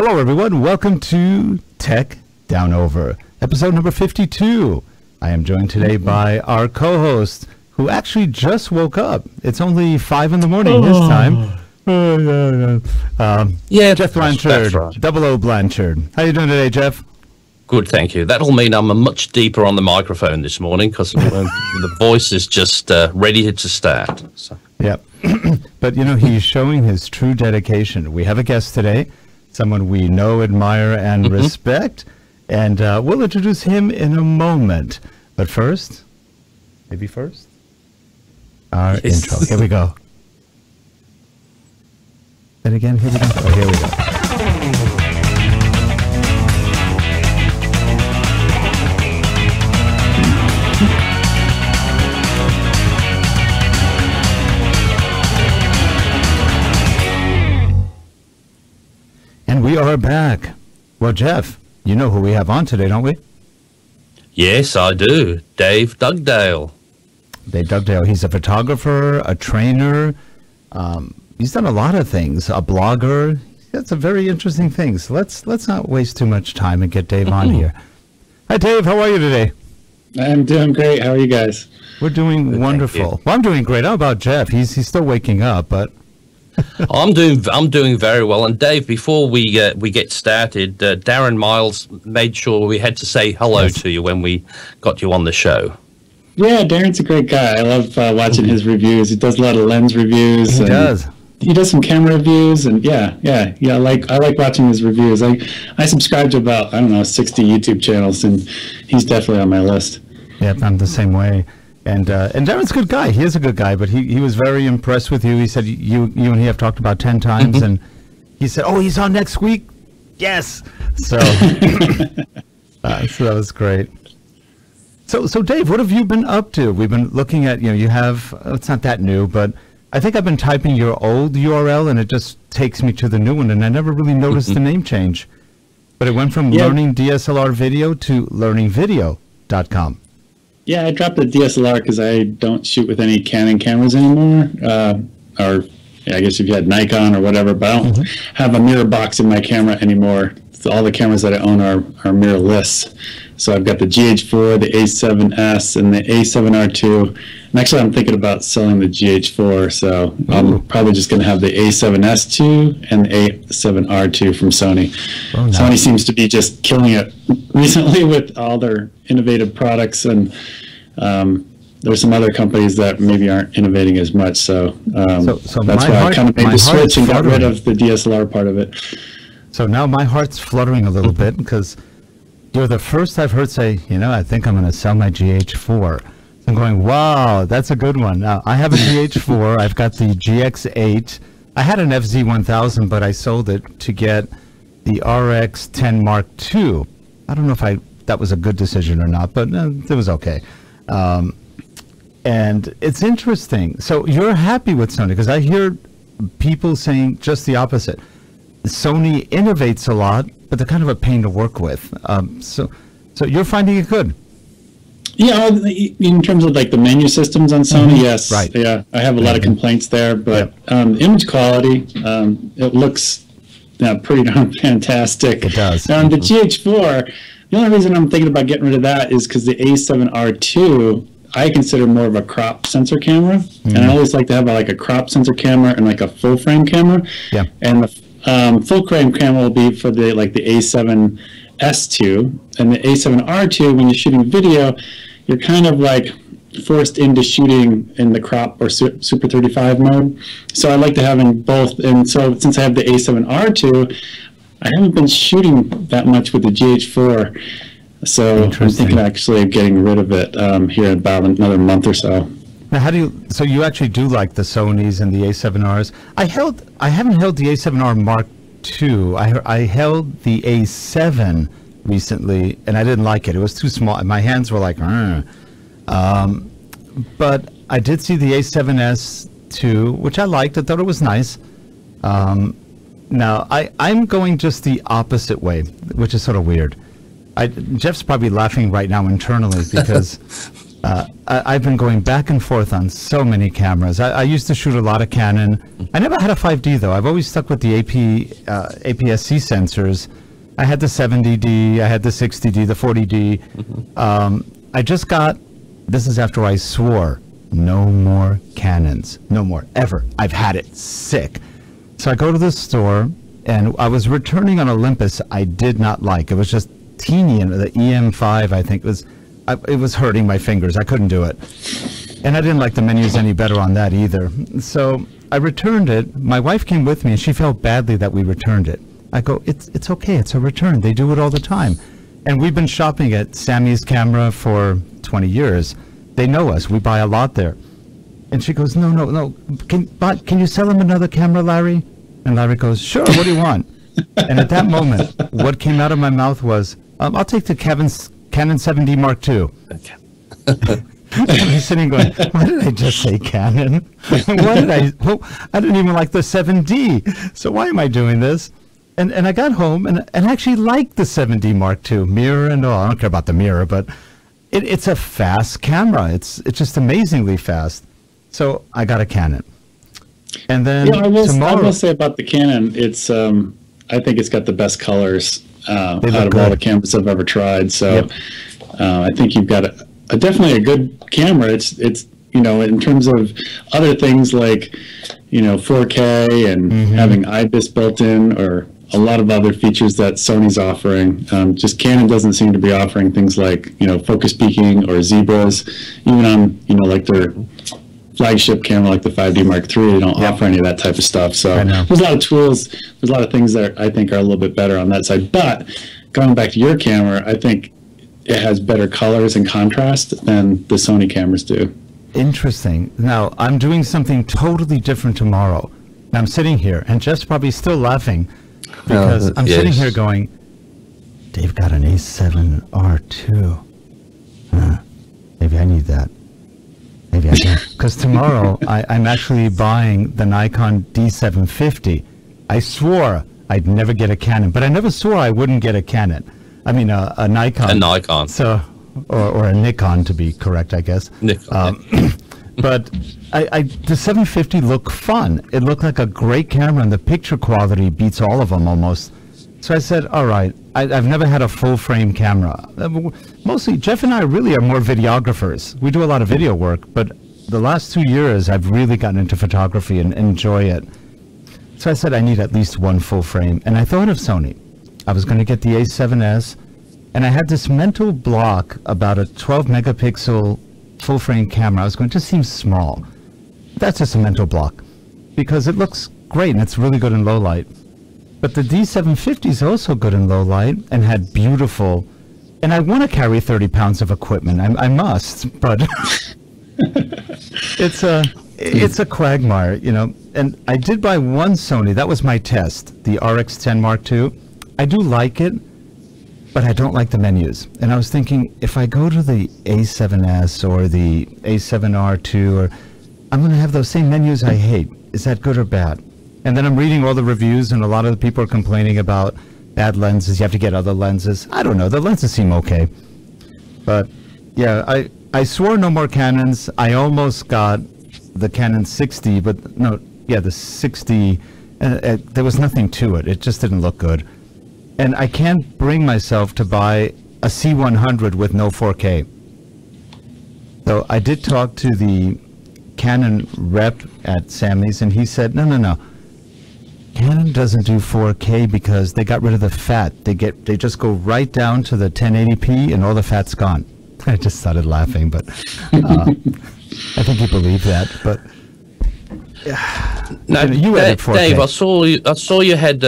Hello, everyone. Welcome to Tech Down Over, episode number 52. I am joined today by our co-host, who actually just woke up. It's only 5 in the morning his time. Jeff Blanchard, right. Double O Blanchard. How you doing today, Jeff? Good, thank you. That'll mean I'm much deeper on the microphone this morning because the voice is just ready to start. So. Yep. But, you know, he's showing his true dedication. We have a guest today, someone we know, admire, and respect, and we'll introduce him in a moment. But first, our intro. Here we go. And again, here we go. Oh, here we go. And we are back. Well, Jeff, you know who we have on today, don't we? Yes, I do. Dave Dugdale. Dave Dugdale. He's a photographer, a trainer. He's done a lot of things. A blogger. That's some very interesting things. So let's not waste too much time and get Dave on here. Hi, Dave. How are you today? I'm doing great. How are you guys? We're doing wonderful. Well, I'm doing great. How about Jeff? He's still waking up, but I'm doing very well. And Dave, before we get started, Darren Miles made sure we had to say hello to you when we got you on the show. Yeah, Darren's a great guy. I love watching his reviews. He does a lot of lens reviews. He does. He does some camera reviews, and I like watching his reviews. I subscribe to about 60 YouTube channels, and he's definitely on my list. Yeah, I'm the same way. And Darren's a good guy. He is a good guy, but he was very impressed with you. He said you and he have talked about 10 times, and he said, "Oh, he's on next week." Yes. So, so that was great. So Dave, what have you been up to? We've been looking at, you have, it's not that new, but I think I've been typing your old URL and it just takes me to the new one, and I never really noticed the name change. But it went from Learning DSLR Video to learningvideo.com. Yeah, I dropped the DSLR because I don't shoot with any Canon cameras anymore. I guess if you had Nikon or whatever, but I don't have a mirror box in my camera anymore. So all the cameras that I own are mirrorless. So I've got the GH4, the A7S, and the A7R2. And actually, I'm thinking about selling the GH4, so I'm probably just going to have the A7S2 and the A7R2 from Sony. Oh, nice. Sony seems to be just killing it recently with all their innovative products, and there's some other companies that maybe aren't innovating as much. So that's why I kind of made the switch and got rid of the DSLR part of it. So now my heart's fluttering a little bit because you're the first I've heard say, I think I'm going to sell my GH4. I'm going, wow, that's a good one. Now, I have a GH4. I've got the GX8. I had an FZ1000, but I sold it to get the RX10 Mark II. I don't know if that was a good decision or not, but it was okay. And it's interesting. So you're happy with Sony, because I hear people saying just the opposite. Sony innovates a lot, but they're kind of a pain to work with. So you're finding it good. Yeah, in terms of like the menu systems on Sony, yes. Right. Yeah, I have a lot of complaints there, but image quality, it looks pretty darn fantastic. It does. The GH4, the only reason I'm thinking about getting rid of that is because the A7R2, I consider more of a crop sensor camera, and I always like to have a crop sensor camera and like a full frame camera. Yeah. And the full frame camera will be for the A7S2, and the A7R2. When you're shooting video, you're kind of like forced into shooting in the crop or Super 35 mode. So I like to have in both. And so since I have the A7R2, I haven't been shooting that much with the GH4. So I'm thinking actually of getting rid of it here in about another month or so. Now, so you actually do like the Sonys and the A7Rs? I haven't held the A7R Mark II. I held the A7 recently, and I didn't like it. It was too small. My hands were like, but I did see the A7S II, which I liked. I thought it was nice. Now, I'm going just the opposite way, which is sort of weird. Jeff's probably laughing right now internally because I've been going back and forth on so many cameras. I used to shoot a lot of Canon. I never had a 5D though. I've always stuck with the APS-C sensors. I had the 70D, I had the 60D, the 40D. I just got, this is after I swore, no more Canons, no more, ever. I've had it, sick. So I go to the store, and I was returning an Olympus I did not like. It was just teeny, and the EM5, I think, it was hurting my fingers. I couldn't do it. And I didn't like the menus any better on that either. So I returned it. My wife came with me, and she felt badly that we returned it. I go, it's okay, it's a return. They do it all the time. And we've been shopping at Sammy's Camera for 20 years. They know us. We buy a lot there. And she goes, no. Can you sell him another camera, Larry? And Larry goes, sure, what do you want? And at that moment, what came out of my mouth was, I'll take the Canon 7D Mark II. Okay. And he's sitting going, why did I just say Canon? I didn't even like the 7D. So why am I doing this? And I got home and actually liked the 7D Mark II, mirror and all. I don't care about the mirror, but it's a fast camera. It's just amazingly fast. So I got a Canon. And then I will say about the Canon, it's I think it's got the best colors out of all the cameras I've ever tried. So I think you've got definitely a good camera. It's in terms of other things like 4K and having IBIS built in, or a lot of other features that Sony's offering. Just Canon doesn't seem to be offering things like focus peaking or zebras, even on like their flagship camera like the 5D Mark III. They don't offer any of that type of stuff. So there's a lot of tools, there's a lot of things that I think are a little bit better on that side. But going back to your camera, I think it has better colors and contrast than the Sony cameras do. Interesting. Now I'm doing something totally different tomorrow. Now I'm sitting here and Jeff's probably still laughing because I'm sitting here going, Dave got an A7R2. Maybe I need that. Maybe I can. Because tomorrow I'm actually buying the Nikon D750. I swore I'd never get a Canon, but I never swore I wouldn't get a Canon. I mean, a Nikon. A Nikon. So, or a Nikon to be correct, I guess. Nikon. But the 750 looked fun. It looked like a great camera, and the picture quality beats all of them almost. So I said, all right, I've never had a full-frame camera. Mostly, Jeff and I really are more videographers. We do a lot of video work, but the last 2 years, I've really gotten into photography and enjoy it. So I said I need at least one full frame, and I thought of Sony. I was going to get the A7S, and I had this mental block about a 12-megapixel full-frame camera. I was going, it just seems small. That's just a mental block, because it looks great, and it's really good in low light. But the D750 is also good in low light and had beautiful, and I want to carry 30 pounds of equipment. I must, but it's a quagmire, And I did buy one Sony. That was my test, the RX10 Mark II. I do like it, but I don't like the menus. And I was thinking, if I go to the A7S or the A7R2, I'm going to have those same menus I hate. Is that good or bad? And then I'm reading all the reviews, and a lot of the people are complaining about bad lenses. You have to get other lenses. I don't know. The lenses seem okay. But, yeah, I swore no more Canons. I almost got the Canon 60, but no, yeah, the 60, there was nothing to it. It just didn't look good. And I can't bring myself to buy a C100 with no 4K. So I did talk to the Canon rep at Sammy's, and he said, no. Canon doesn't do 4K because they got rid of the fat. They just go right down to the 1080p and all the fat's gone. I just started laughing, but I think you believe that. But now, you edit 4K. Dave, I saw you had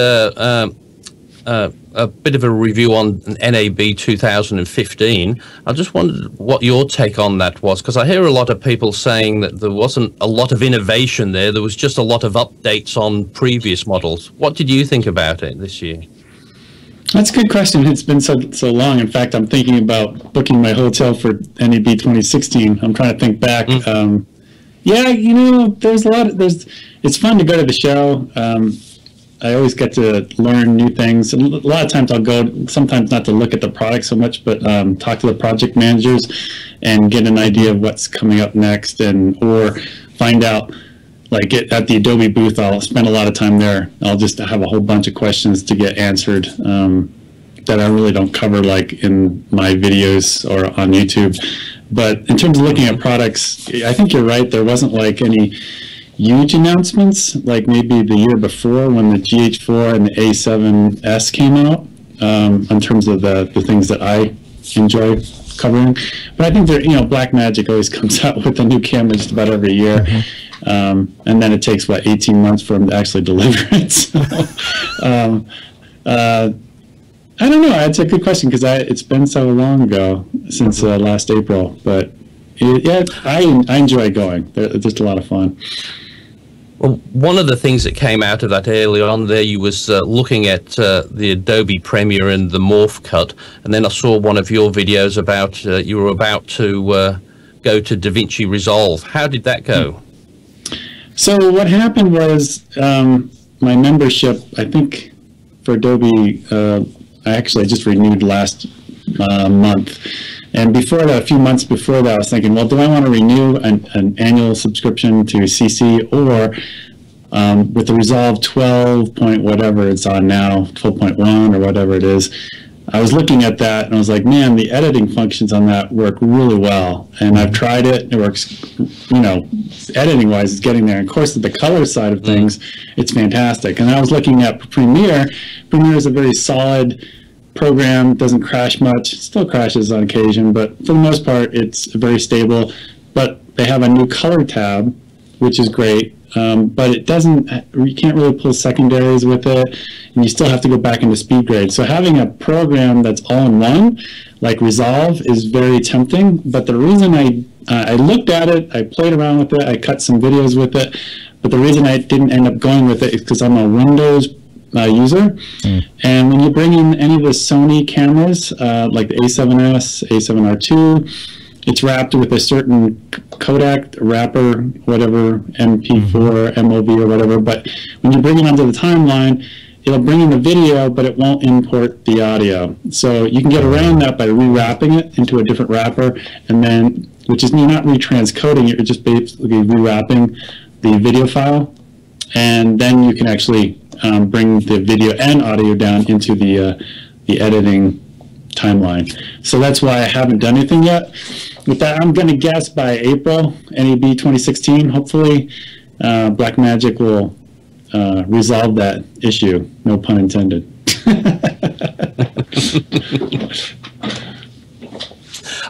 a bit of a review on NAB 2015. I just wondered what your take on that was, because I hear a lot of people saying that there wasn't a lot of innovation there. There was just a lot of updates on previous models. What did you think about it this year? That's a good question. It's been so long. In fact, I'm thinking about booking my hotel for NAB 2016. I'm trying to think back. Yeah, there's a lot. It's fun to go to the show. I always get to learn new things. And a lot of times I'll go, sometimes not to look at the product so much, but talk to the project managers and get an idea of what's coming up next, and or find out, like at the Adobe booth, I'll spend a lot of time there. I'll just have a whole bunch of questions to get answered that I really don't cover like in my videos or on YouTube. But in terms of looking at products, I think you're right. There wasn't like any huge announcements like maybe the year before when the GH4 and the A7S came out, in terms of the things that I enjoy covering. But I think there, Blackmagic always comes out with a new camera just about every year. And then it takes, 18 months for them to actually deliver it. So, I don't know. It's a good question because it's been so long ago since last April. But I enjoy going. They're just a lot of fun. Well, one of the things that came out of that early on there, you was looking at the Adobe Premiere and the Morph Cut, and then I saw one of your videos about you were about to go to DaVinci Resolve. How did that go? So what happened was my membership, I think, for Adobe, I just renewed last month. And before that, a few months before that, I was thinking, well, do I want to renew an annual subscription to CC, or with the Resolve 12 point whatever it's on now, 12.1 or whatever it is, I was looking at that and I was like, man, the editing functions on that work really well. And I've tried it. It works, editing-wise, it's getting there. And of course, the color side of things, it's fantastic. And I was looking at Premiere. Premiere is a very solid program, doesn't crash much. It still crashes on occasion, but for the most part, it's very stable. But they have a new color tab, which is great. But it doesn't, you can't really pull secondaries with it, and you still have to go back into speed grade. So having a program that's all in one, like Resolve, is very tempting. But the reason I looked at it, I played around with it, I cut some videos with it, but the reason I didn't end up going with it is because I'm a Windows user. And when you bring in any of the Sony cameras, like the A7S, A7R2, it's wrapped with a certain codec wrapper, whatever, MP4, MOV or whatever. But when you bring it onto the timeline, it'll bring in the video, but it won't import the audio. So you can get around that by rewrapping it into a different wrapper, and then, which is, you're not retranscoding it, you're just basically rewrapping the video file. And then you can actually bring the video and audio down into the editing timeline. So that's why I haven't done anything yet. With that, I'm going to guess by April, NAB 2016, hopefully Blackmagic will resolve that issue. No pun intended.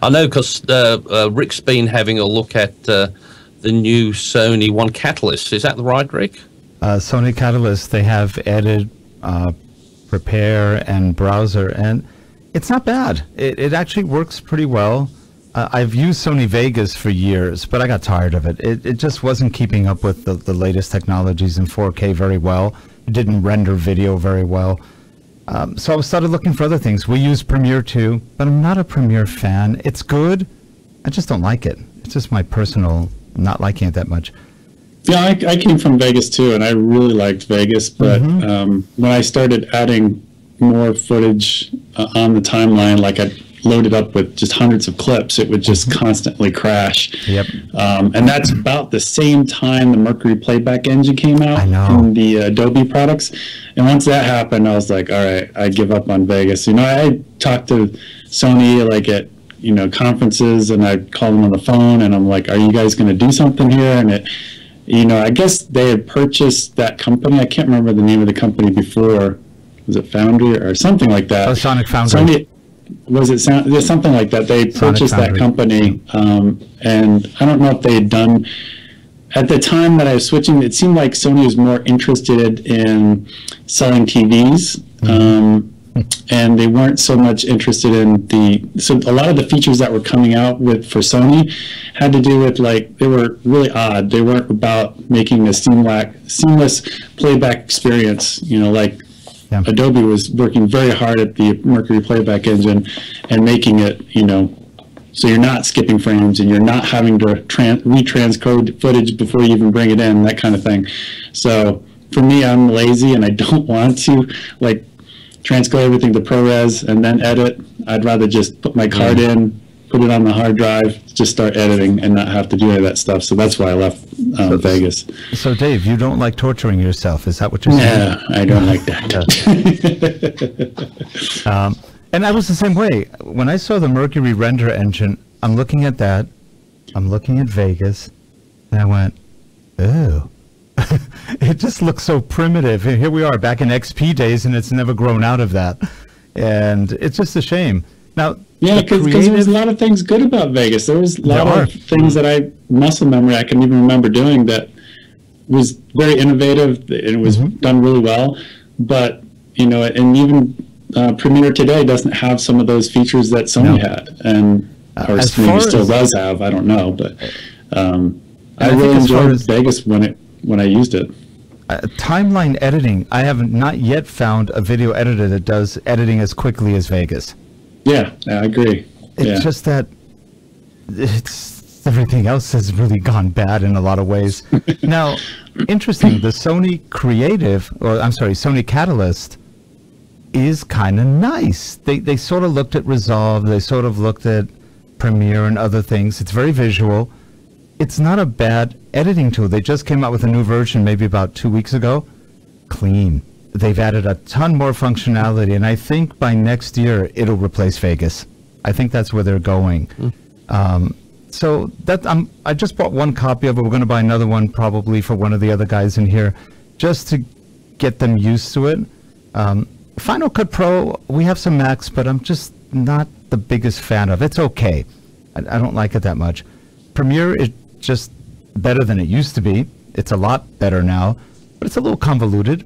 I know, because Rick's been having a look at the new Sony One Catalyst. Is that right, Rick? Sony Catalyst, they have added Prepare and Browser, and it's not bad. It actually works pretty well. I've used Sony Vegas for years, but I got tired of it. It just wasn't keeping up with the latest technologies in 4K very well. It didn't render video very well. So I started looking for other things. We use Premiere too, but I'm not a Premiere fan. It's good. I just don't like it. It's just my personal not liking it that much. Yeah, I came from Vegas too, and I really liked Vegas. But when I started adding more footage on the timeline, like I loaded up with just hundreds of clips, it would just constantly crash. Yep. And that's about the same time the Mercury playback engine came out in the Adobe products. And once that happened, I was like, all right, I give up on Vegas. I talked to Sony like at conferences, and I called them on the phone, and I'm like, are you guys going to do something here? And I guess they had purchased that company. I can't remember the name of the company before. Was it Foundry or something like that? Oh, Sonic Foundry. Sony, was it something like that? They purchased that company, and I don't know if they had done. At the time that I was switching, it seemed like Sony was more interested in selling TVs, and they weren't so much interested in so a lot of the features that were coming out for Sony had to do with, like, they were really odd. They weren't about making a seamless playback experience, like Adobe was working very hard at the Mercury playback engine and making it, so you're not skipping frames and you're not having to retranscode footage before you even bring it in, that kind of thing. So for me, I'm lazy and I don't want to like transcode everything to ProRes and then edit. I'd rather just put my card in, put it on the hard drive, just start editing and not have to do any of that stuff. So that's why I left Vegas. So Dave, you don't like torturing yourself, is that what you're saying? Yeah, I don't like that. And I was the same way. When I saw the Mercury render engine, I'm looking at that, I'm looking at Vegas, and I went, oh. It just looks so primitive. And here we are back in XP days, and it's never grown out of that. And it's just a shame. Now, yeah, because there was a lot of things good about Vegas. There was a lot of things that muscle memory I can even remember doing that was very innovative, and it was done really well. But, you know, and even Premiere today doesn't have some of those features that Sony had, and or maybe still does have. I don't know, but I really enjoyed Vegas when I used it. Timeline editing, I have not yet found a video editor that does editing as quickly as Vegas. Yeah, I agree. It's just that everything else has really gone bad in a lot of ways. Now, interesting, the Sony Sony Catalyst is kind of nice. They sort of looked at Resolve, they sort of looked at Premiere and other things. It's very visual. It's not a bad editing tool. They just came out with a new version maybe about 2 weeks ago. Clean. They've added a ton more functionality, and I think by next year it'll replace Vegas. I think that's where they're going. So that I just bought one copy of it. We're going to buy another one probably for one of the other guys in here, just to get them used to it. Final Cut Pro, we have some Macs, but I'm just not the biggest fan of. It's okay. I don't like it that much. Premiere is just better than it used to be. It's a lot better now, but it's a little convoluted.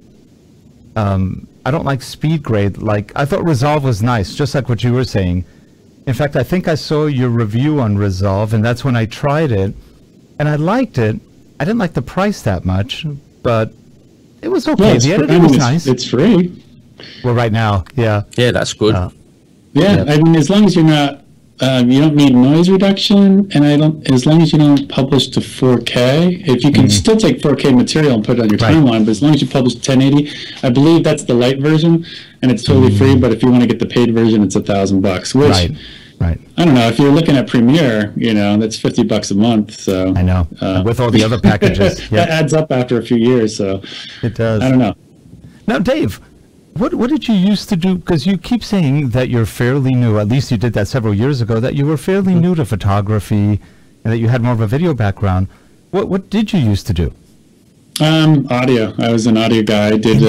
I don't like speed grade. Like, I thought Resolve was nice, just like what you were saying. In fact, I think I saw your review on Resolve, and that's when I tried it, and I liked it. I didn't like the price that much, but it was okay. Yeah, the editing was nice. It's free. Well, right now, yeah. Yeah, that's good. Yeah, I mean, as long as you're not, you don't need noise reduction, and as long as you don't publish to 4K, if you can still take 4K material and put it on your timeline, but as long as you publish 1080, I believe that's the light version, and it's totally free. But if you want to get the paid version, it's $1,000. Which, right. I don't know. If you're looking at Premiere, you know, that's $50 a month. So I know, with all the other packages, that adds up after a few years. So it does. I don't know. Now, Dave, what did you used to do? Because you keep saying that you're fairly new. At least you did that several years ago. That you were fairly new to photography, and that you had more of a video background. What did you used to do? Audio. I was an audio guy. I did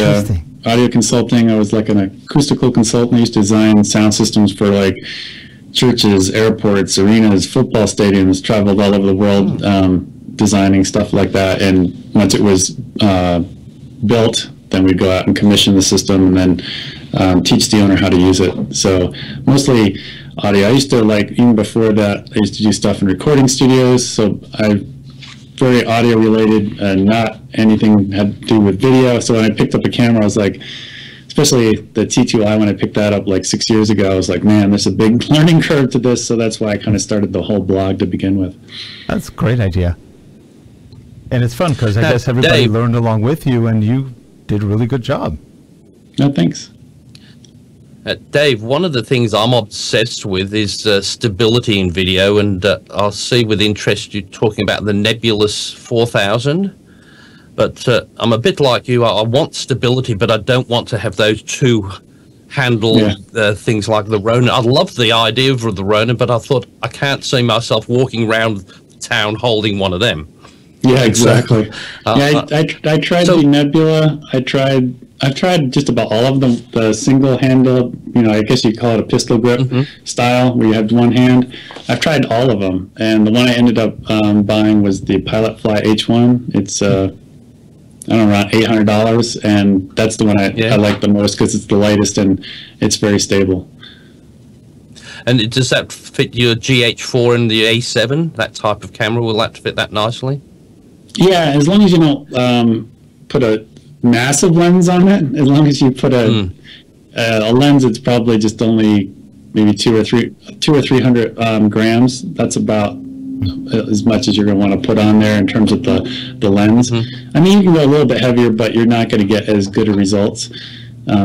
audio consulting. I was like an acoustical consultant. I used to design sound systems for like churches, airports, arenas, football stadiums. Traveled all over the world designing stuff like that. And once it was built, then we'd go out and commission the system and then teach the owner how to use it. So mostly audio. I used to, like, even before that, I used to do stuff in recording studios. So I very audio related and not anything had to do with video. So when I picked up a camera, I was like, especially the T2i, when I picked that up like 6 years ago, I was like, man, there's a big learning curve to this. So that's why I kind of started the whole blog to begin with. That's a great idea. And it's fun because I guess everybody learned along with you, and you did a really good job. No, thanks. Dave, one of the things I'm obsessed with is stability in video, and I'll see with interest you talking about the Nebulous 4000. But I'm a bit like you. I want stability, but I don't want to have those two handle things like the Ronin. I love the idea of the Ronin, but I thought I can't see myself walking around town holding one of them. Yeah, exactly. I tried the Nebula. I've tried just about all of them. The single handle, you know, I guess you call it a pistol grip style, where you have one hand. I've tried all of them, and the one I ended up buying was the Pilot Fly H1. It's I don't know, around $800, and that's the one I like the most because it's the lightest and it's very stable. And does that fit your GH4 and the A7? That type of camera, will that fit that nicely? Yeah, as long as you don't put a massive lens on it. As long as you put a lens, it's probably just only maybe 200 or 300 grams. That's about as much as you're going to want to put on there in terms of the lens. I mean, you can go a little bit heavier, but you're not going to get as good of results.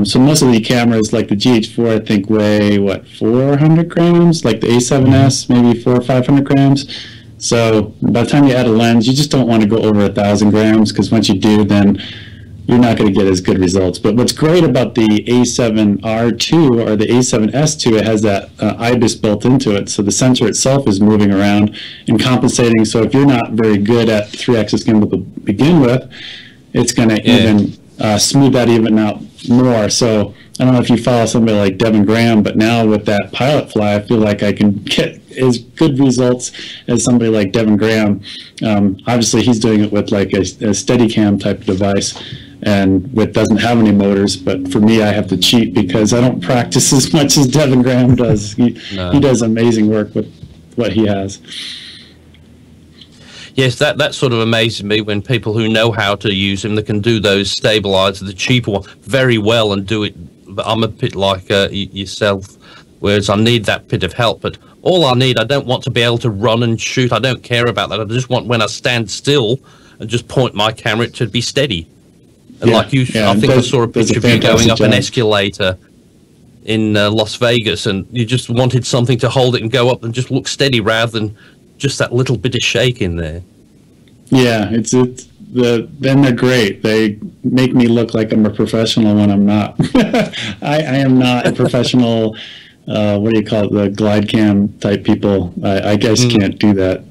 So most of the cameras, like the GH4, I think weigh, what, 400 grams? Like the A7S, maybe 400 or 500 grams. So by the time you add a lens, you just don't want to go over 1,000 grams, because once you do, then you're not going to get as good results. But what's great about the A7R2 or the A7S2, it has that IBIS built into it. So the sensor itself is moving around and compensating. So if you're not very good at 3-axis gimbal to begin with, it's going to even smooth that even out more. So I don't know if you follow somebody like Devin Graham, but now with that pilot fly, I feel like I can get as good results as somebody like Devin Graham. Obviously, he's doing it with like a Steadicam type device, and it doesn't have any motors. But for me, I have to cheat because I don't practice as much as Devin Graham does. He does amazing work with what he has. Yes, that sort of amazes me when people who know how to use them, that can do those stabilizers, the cheaper one, very well and do it. But I'm a bit like yourself, whereas I need that bit of help. But all I need, I don't want to be able to run and shoot. I don't care about that. I just want, when I stand still and just point my camera, to be steady. And like you, I think I saw a picture of you going up an escalator in Las Vegas, and you just wanted something to hold it and go up and just look steady rather than just that little bit of shake in there. Yeah, then they're great. They make me look like I'm a professional when I'm not. I am not a professional. What do you call it? The glide cam type people. I guess can't do that.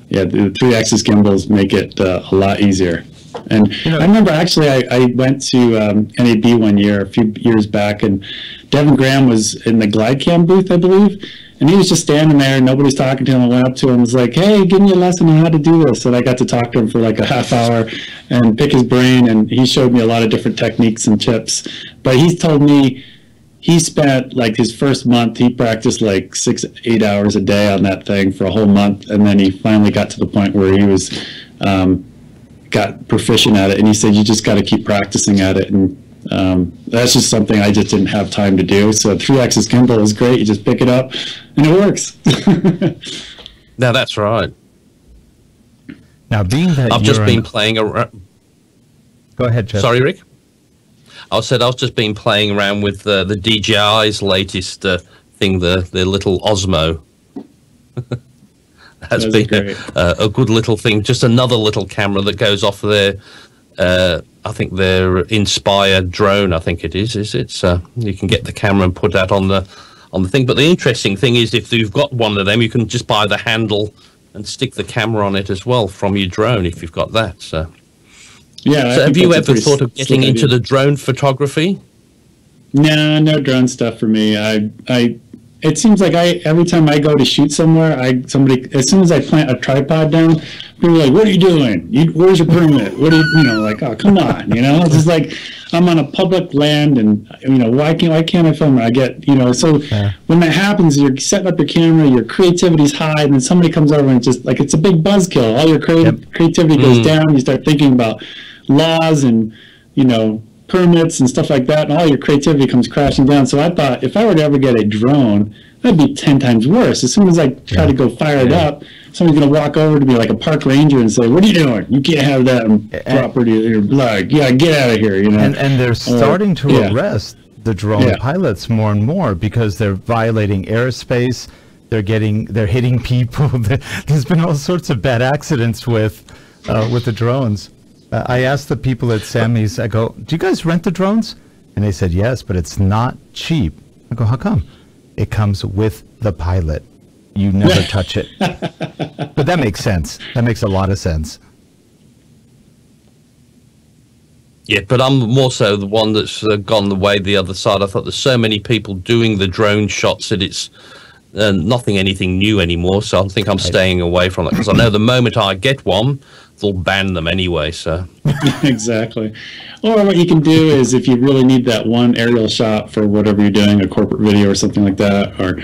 Yeah, the 3-axis gimbals make it a lot easier. And I remember actually I went to NAB one year, a few years back, and Devin Graham was in the glide cam booth, I believe. And he was just standing there, and nobody's talking to him. I went up to him and was like, hey, give me a lesson on how to do this. And I got to talk to him for like a half hour and pick his brain, and he showed me a lot of different techniques and tips. But he told me he spent like his first month, he practiced like 6-8 hours a day on that thing for a whole month. And then he finally got to the point where he was got proficient at it. And he said, you just got to keep practicing at it. And that's just something I just didn't have time to do. So 3-axis gimbal is great. You just pick it up and it works. Now that's right. Now, being that I've just been playing around. Go ahead, Jeff. Sorry, Rick. I've just been playing around with the DJI's latest thing, the little Osmo. That's been a good little thing. Just another little camera that goes off there. I think their Inspire drone, I think it is. It's you can get the camera and put that on the thing. But the interesting thing is, if you've got one of them, you can just buy the handle and stick the camera on it as well from your drone if you've got that. So yeah. So have you ever thought of getting into the drone photography? No drone stuff for me. It seems like every time I go to shoot somewhere, somebody, as soon as I plant a tripod down, people are like, what are you doing? Where's your permit? What are you, like, oh, come on, It's just like, I'm on a public land, and, why can't I film it? I get, so when that happens, you're setting up your camera, your creativity's high, and then somebody comes over and just, like, it's a big buzzkill. All your creativity goes down. You start thinking about laws and, permits and stuff like that, and all your creativity comes crashing down. So I thought, if I were to ever get a drone, that'd be 10 times worse. As soon as I try to go fire it up, somebody's going to walk over to me like a park ranger and say, what are you doing? You can't have that on property. You're like, get out of here, And they're starting to arrest the drone pilots more and more because they're violating airspace. They're hitting people. There's been all sorts of bad accidents with the drones. I asked the people at Sammy's, I go, do you guys rent the drones? And they said, yes, but it's not cheap. I go, how come? It comes with the pilot. You never touch it. But that makes sense. That makes a lot of sense. Yeah, but I'm more so the one that's gone the way the other side. I thought there's so many people doing the drone shots that it's anything new anymore. So I think I'm staying away from it, because I know the moment I get one, they'll ban them anyway. So exactly. Or what you can do is, if you really need that one aerial shot for whatever you're doing, a corporate video or something like that, or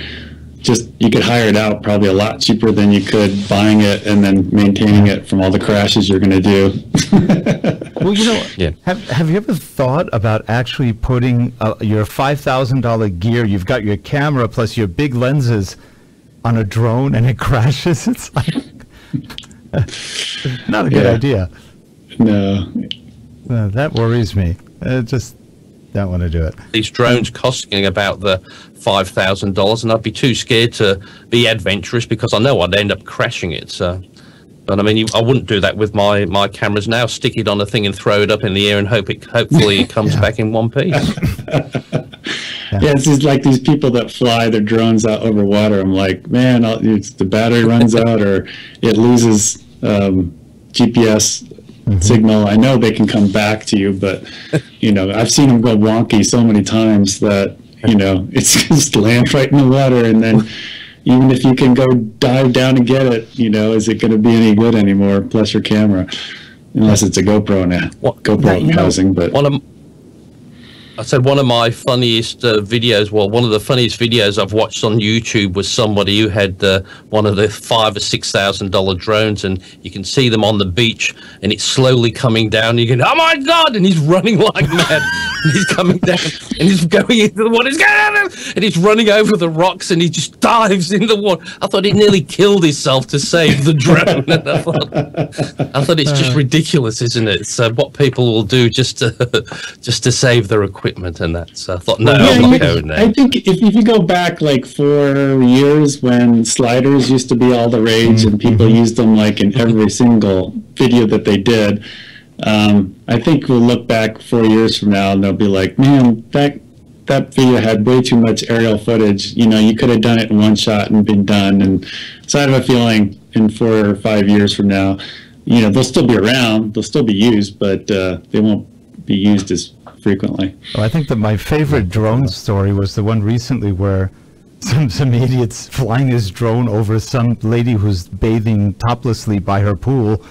just, you could hire it out probably a lot cheaper than you could buying it and then maintaining it from all the crashes you're going to do. Well, have you ever thought about actually putting your $5,000 gear, you've got your camera plus your big lenses, on a drone and it crashes. It's like not a good idea. No. That worries me. Just don't want to do it. These drones costing about the $5,000, and I'd be too scared to be adventurous because I know I'd end up crashing it. So, but I mean, I wouldn't do that with my cameras now. Stick it on a thing and throw it up in the air and hopefully it comes back in one piece. Yeah, it's just like these people that fly their drones out over water. I'm like, man, the battery runs out or it loses GPS signal. I know they can come back to you, but I've seen them go wonky so many times that it's just land right in the water, and then even if you can go dive down and get it, is it going to be any good anymore? Plus your camera, unless it's a GoPro and a GoPro housing. But I said one of my funniest videos, one of the funniest videos I've watched on YouTube was somebody who had one of the $5,000 or $6,000 drones, and you can see them on the beach, and it's slowly coming down. And you go, oh my God! And he's running like mad. And he's coming down, and he's going into the water. And he's running over the rocks, and he just dives in the water. I thought he nearly killed himself to save the drone. And I thought it's just ridiculous, isn't it? So what people will do just to save their equipment. And that, so I thought, no, I'm not going there. I think if you go back like 4 years when sliders used to be all the rage and people used them like in every single video that they did, I think we'll look back 4 years from now and they'll be like, man, that video had way too much aerial footage. You could have done it in one shot and been done. And so I have a feeling in 4 or 5 years from now, they'll still be around, they'll still be used, but they won't be used as frequently. Oh, I think that my favorite drone story was the one recently where some idiot's flying his drone over some lady who's bathing toplessly by her pool,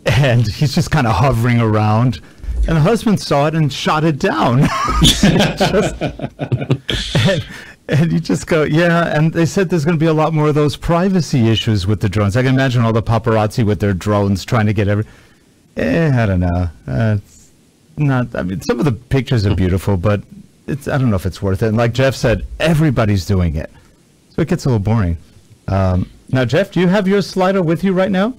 and he's just kind of hovering around, and the husband saw it and shot it down. And you just go, yeah, and they said there's going to be a lot more of those privacy issues with the drones. I can imagine all the paparazzi with their drones trying to get I don't know. I mean, some of the pictures are beautiful, but I don't know if it's worth it. And like Jeff said, everybody's doing it, so it gets a little boring. Now, Jeff, do you have your slider with you right now?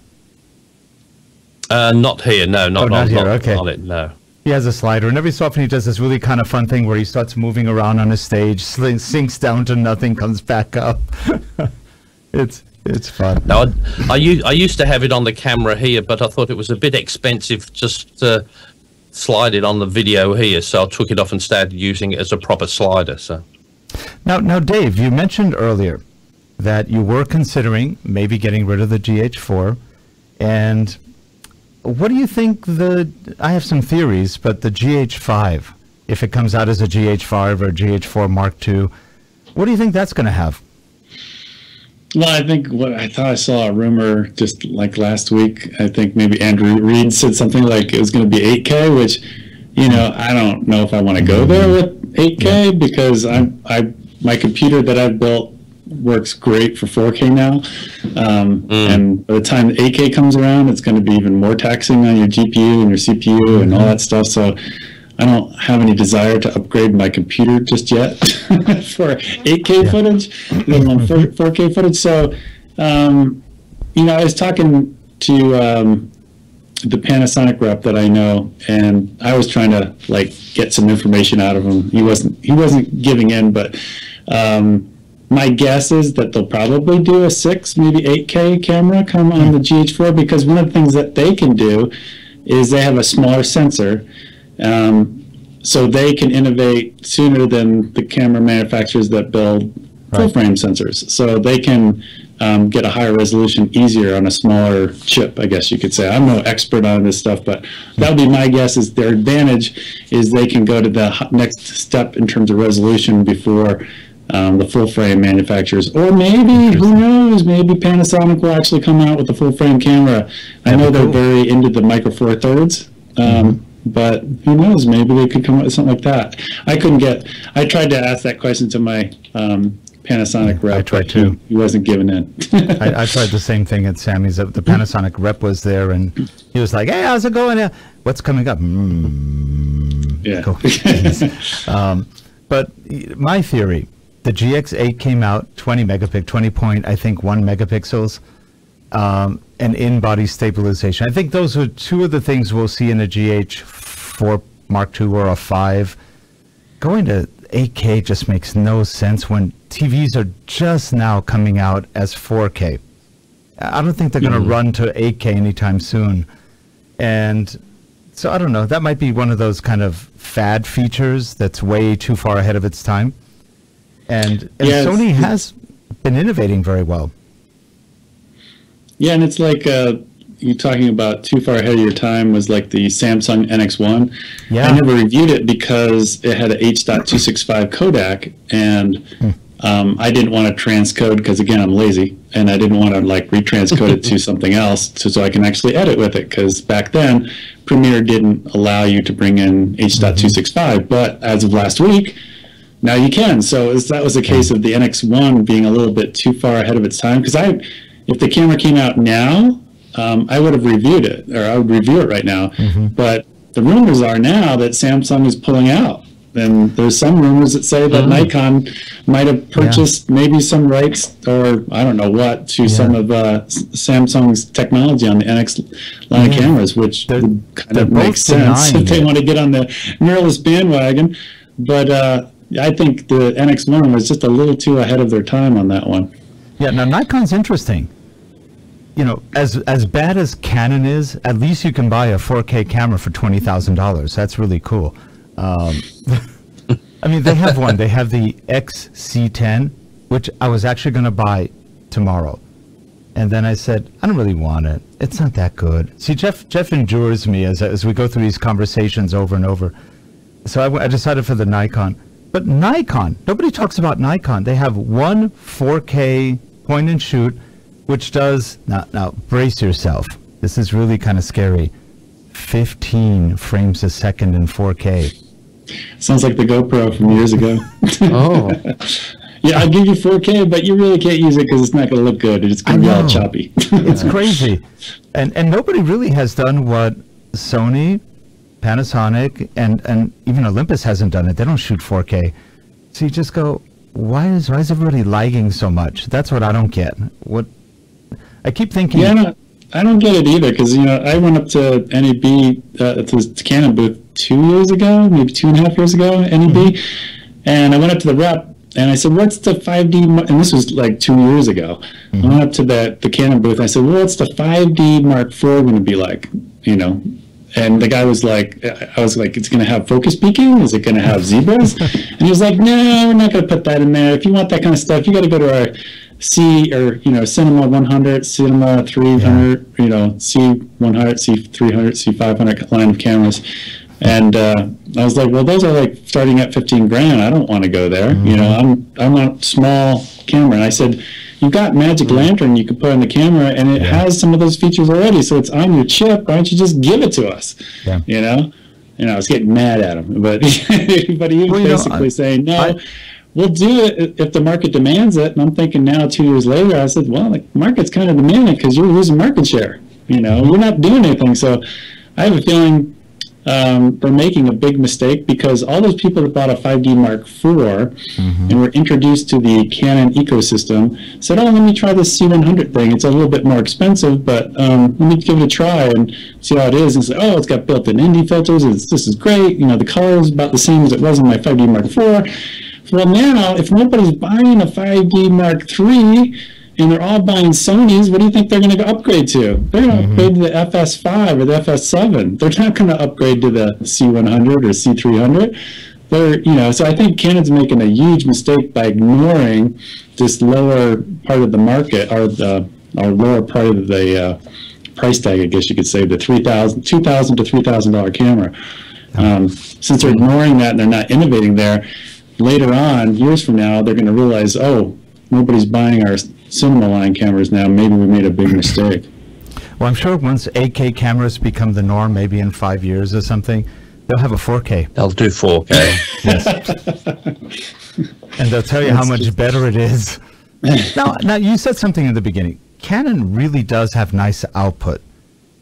Not here, no, not here. Okay, on it, no. He has a slider, and every so often he does this really kind of fun thing where he starts moving around on a stage, sinks down to nothing, comes back up. It's fun. No, I used to have it on the camera here, but I thought it was a bit expensive just to slide it on the video here, so I took it off and started using it as a proper slider. So now Dave, you mentioned earlier that you were considering maybe getting rid of the GH4, and what do you think I have some theories, but the GH5, if it comes out as a GH5 or a GH4 Mark II, what do you think that's going to have? Well, I think I thought I saw a rumor just like last week. I think maybe Andrew Reid said something like it was going to be 8K, which, I don't know if I want to go there with 8K because my computer that I've built works great for 4K now. And by the time 8K comes around, it's going to be even more taxing on your GPU and your CPU and all that stuff. So I don't have any desire to upgrade my computer just yet for 8K footage, let alone 4K footage. So, I was talking to the Panasonic rep that I know, and I was trying to get some information out of him. He wasn't giving in, but my guess is that they'll probably do a 6, maybe 8K camera come on the GH4, because one of the things that they can do is they have a smaller sensor. So they can innovate sooner than the camera manufacturers that build full-frame sensors. So they can get a higher resolution easier on a smaller chip, I guess you could say. I'm no expert on this stuff, but that would be my guess. Is their advantage is they can go to the next step in terms of resolution before the full-frame manufacturers. Or maybe, who knows, maybe Panasonic will actually come out with a full-frame camera. I know they're very into the Micro Four Thirds. But who knows? Maybe they could come up with something like that. I tried to ask that question to my Panasonic rep. I tried too. He wasn't giving in. I tried the same thing at Sammy's. The Panasonic rep was there, and he was like, "Hey, how's it going? What's coming up?" Yeah. But my theory the GX8 came out, 20 megapixel, 20 point, I think 1 megapixels, and in-body stabilization. I think those are two of the things we'll see in a GH4 Mark II or a 5. Going to 8K just makes no sense when TVs are just now coming out as 4K. I don't think they're going to run to 8K anytime soon. And so I don't know, that might be one of those kind of fad features that's way too far ahead of its time. And Sony has been innovating very well. Yeah, and it's like you talking about too far ahead of your time was like the Samsung NX1. Yeah. I never reviewed it because it had an H.265 codec, and I didn't want to transcode because, again, I'm lazy, and I didn't want to like retranscode it to something else so I can actually edit with it, because back then Premiere didn't allow you to bring in H.265, but as of last week, now you can. So that was a case of the NX1 being a little bit too far ahead of its time, because if the camera came out now, I would have reviewed it, or I would review it right now. But the rumors are now that Samsung is pulling out. And there's some rumors that say that Nikon might have purchased maybe some rights, or I don't know what, to some of Samsung's technology on the NX line of cameras, which kind of makes sense if they want to get on the mirrorless bandwagon. But I think the NX1 was just a little too ahead of their time on that one. Yeah, now Nikon's interesting. You know, as bad as Canon is, at least you can buy a 4K camera for $20,000. That's really cool. I mean, they have one. They have the XC10, which I was actually going to buy tomorrow. And then I said, I don't really want it. It's not that good. See, Jeff endures me as we go through these conversations over and over. So I decided for the Nikon. But Nikon, nobody talks about Nikon. They have one 4K point and shoot, which does, now brace yourself. This is really kind of scary. 15 frames a second in 4K. Sounds like the GoPro from years ago. Oh. Yeah, I'll give you 4K, but you really can't use it because it's not going to look good. It's going to be all choppy. It's crazy. And nobody really has done what Sony, Panasonic, and even Olympus hasn't done it. They don't shoot 4K. So you just go, why is everybody lagging so much? That's what I don't get. I keep thinking. Yeah, I don't get it either, because I went up to NAB, to the Canon booth 2 years ago, maybe 2.5 years ago, NAB, and I went up to the rep and I said, "What's the 5D?" And this was like 2 years ago. I went up to the Canon booth and I said, "Well, what's the 5D Mark IV going to be like?" And the guy was like, I was like, "It's going to have focus peaking? Is it going to have zebras?" And he was like, "No, we're not going to put that in there. If you want that kind of stuff, you got to go to our Cinema 100, Cinema 300, C100, C300, C500 line of cameras." And I was like, "Well, those are like starting at 15 grand. I don't want to go there. I want a small camera." And I said, "You've got Magic Lantern you can put on the camera, and it has some of those features already, so it's on your chip. Why don't you just give it to us?" Yeah. And I was getting mad at him, but he was basically saying, "No, we'll do it if the market demands it." And I'm thinking now, 2 years later, I said, "Well, the market's kind of demanding because you're losing market share. We're not doing anything." So I have a feeling they're making a big mistake, because all those people that bought a 5D Mark IV and were introduced to the Canon ecosystem said, "Oh, let me try this C100 thing. It's a little bit more expensive, but let me give it a try and see how it is." And say, "Oh, it's got built-in ND filters. This is great. The color is about the same as it was in my 5D Mark IV." Well, now, if nobody's buying a 5D Mark III and they're all buying Sonys, what do you think they're going to upgrade to? They're going to upgrade to the FS5 or the FS7. They're not going to upgrade to the C100 or C300. So I think Canon's making a huge mistake by ignoring this lower part of the market, or lower part of the price tag, I guess you could say, the $2,000 to $3,000 camera. Since they're ignoring that and they're not innovating there, later on, years from now, they're going to realize, oh, nobody's buying our cinema line cameras now. Maybe we made a big mistake. Well, I'm sure once 8K cameras become the norm, maybe in 5 years or something, they'll have a 4K. They'll do 4K. Yes. And they'll tell you how much better it is. Now, you said something in the beginning. Canon really does have nice output.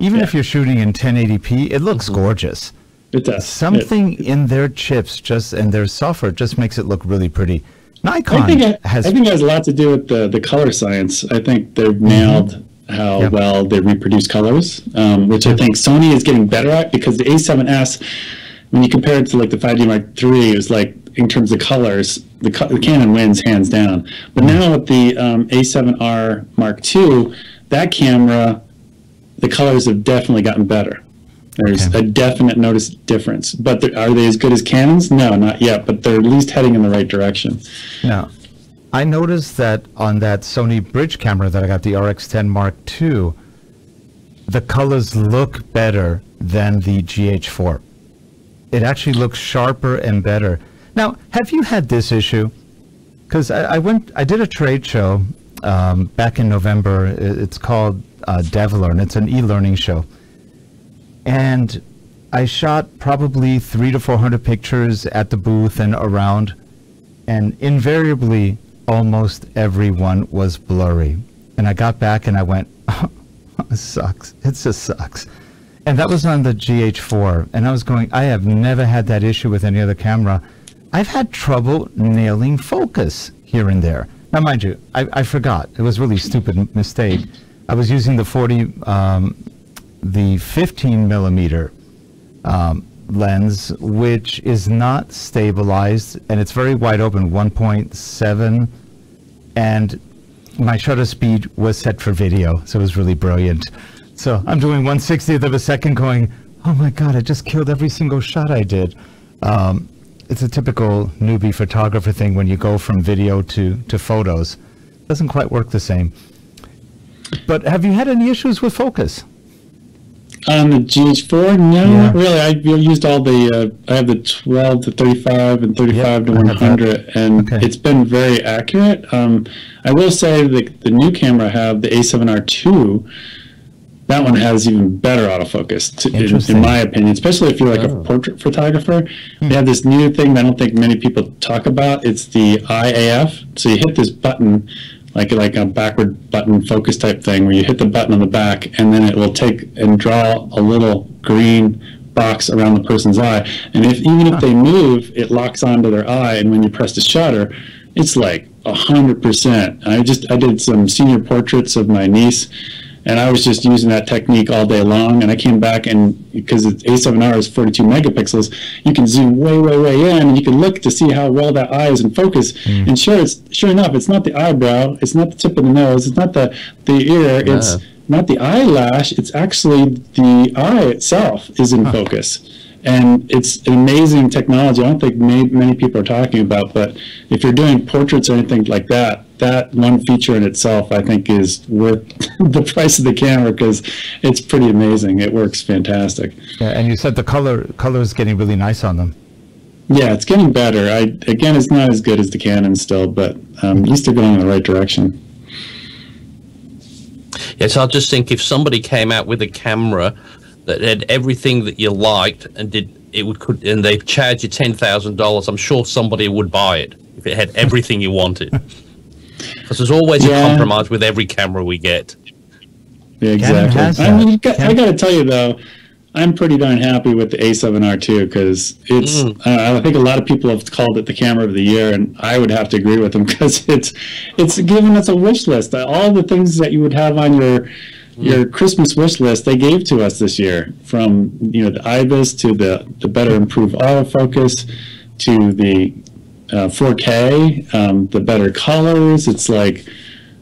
Even if you're shooting in 1080p, it looks gorgeous. It does. Something in their chips and their software just makes it look really pretty. Nikon I think it has a lot to do with the color science. I think they've nailed how well they reproduce colors, which I think Sony is getting better at, because the A7S, when you compare it to like the 5D Mark III, it was like, in terms of colors, the Canon wins hands down. But now with the A7R Mark II, that camera, the colors have definitely gotten better. There's a definite noticed difference. But are they as good as Canon's? No, not yet, but they're at least heading in the right direction. Now, I noticed that on that Sony bridge camera that I got, the RX10 Mark II, the colors look better than the GH4. It actually looks sharper and better. Now, have you had this issue? Because I did a trade show back in November. It's called DevLearn. It's an e-learning show. And I shot probably 300 to 400 pictures at the booth and around. And invariably, almost everyone was blurry. And I got back and I went, oh, it sucks. It just sucks. And that was on the GH4. And I was going, I have never had that issue with any other camera. I've had trouble nailing focus here and there. Now, mind you, I forgot. It was a really stupid mistake. I was using the 15 millimeter lens, which is not stabilized, and it's very wide open, 1.7, and my shutter speed was set for video, so it was really brilliant. So I'm doing 1/60th of a second going, oh my God, I just killed every single shot I did. It's a typical newbie photographer thing when you go from video to photos. Doesn't quite work the same. But have you had any issues with focus? On the GH4, no, not really. I've used all the, I have the 12 to 35 and 35 to 100, and it's been very accurate. I will say that the new camera I have, the A7R II, that one has even better autofocus, in my opinion, especially if you're like a portrait photographer. They have this new thing that I don't think many people talk about. It's the IAF. So you hit this button, like a backward button focus type thing, where you hit the button on the back, and then it will take and draw a little green box around the person's eye. And even if they move, it locks onto their eye, and when you press the shutter, it's like 100%. I did some senior portraits of my niece, and I was just using that technique all day long, and I came back, and because it's A7R is 42 megapixels, you can zoom way, way, way in, and you can look to see how well that eye is in focus. And sure enough, it's not the eyebrow, it's not the tip of the nose, it's not the ear, it's not the eyelash, it's actually the eye itself is in focus. And it's an amazing technology. I don't think many people are talking about, but if you're doing portraits or anything like that, that one feature in itself, I think, is worth the price of the camera, because it's pretty amazing. It works fantastic. Yeah, and you said the color is getting really nice on them. Yeah, it's getting better. Again, it's not as good as the Canon still, but at least they're going in the right direction. Yes, I just think if somebody came out with a camera that had everything that you liked and and they charged you $10,000, I'm sure somebody would buy it if it had everything you wanted. Because there's always a compromise with every camera we get. Yeah, exactly. I mean, I got to tell you though, I'm pretty darn happy with the A7R II, because it's. I think a lot of people have called it the camera of the year, and I would have to agree with them, because it's given us a wish list. All the things that you would have on your Christmas wish list, they gave to us this year, from the IBIS to the better improved autofocus to the 4K, the better colors. It's like,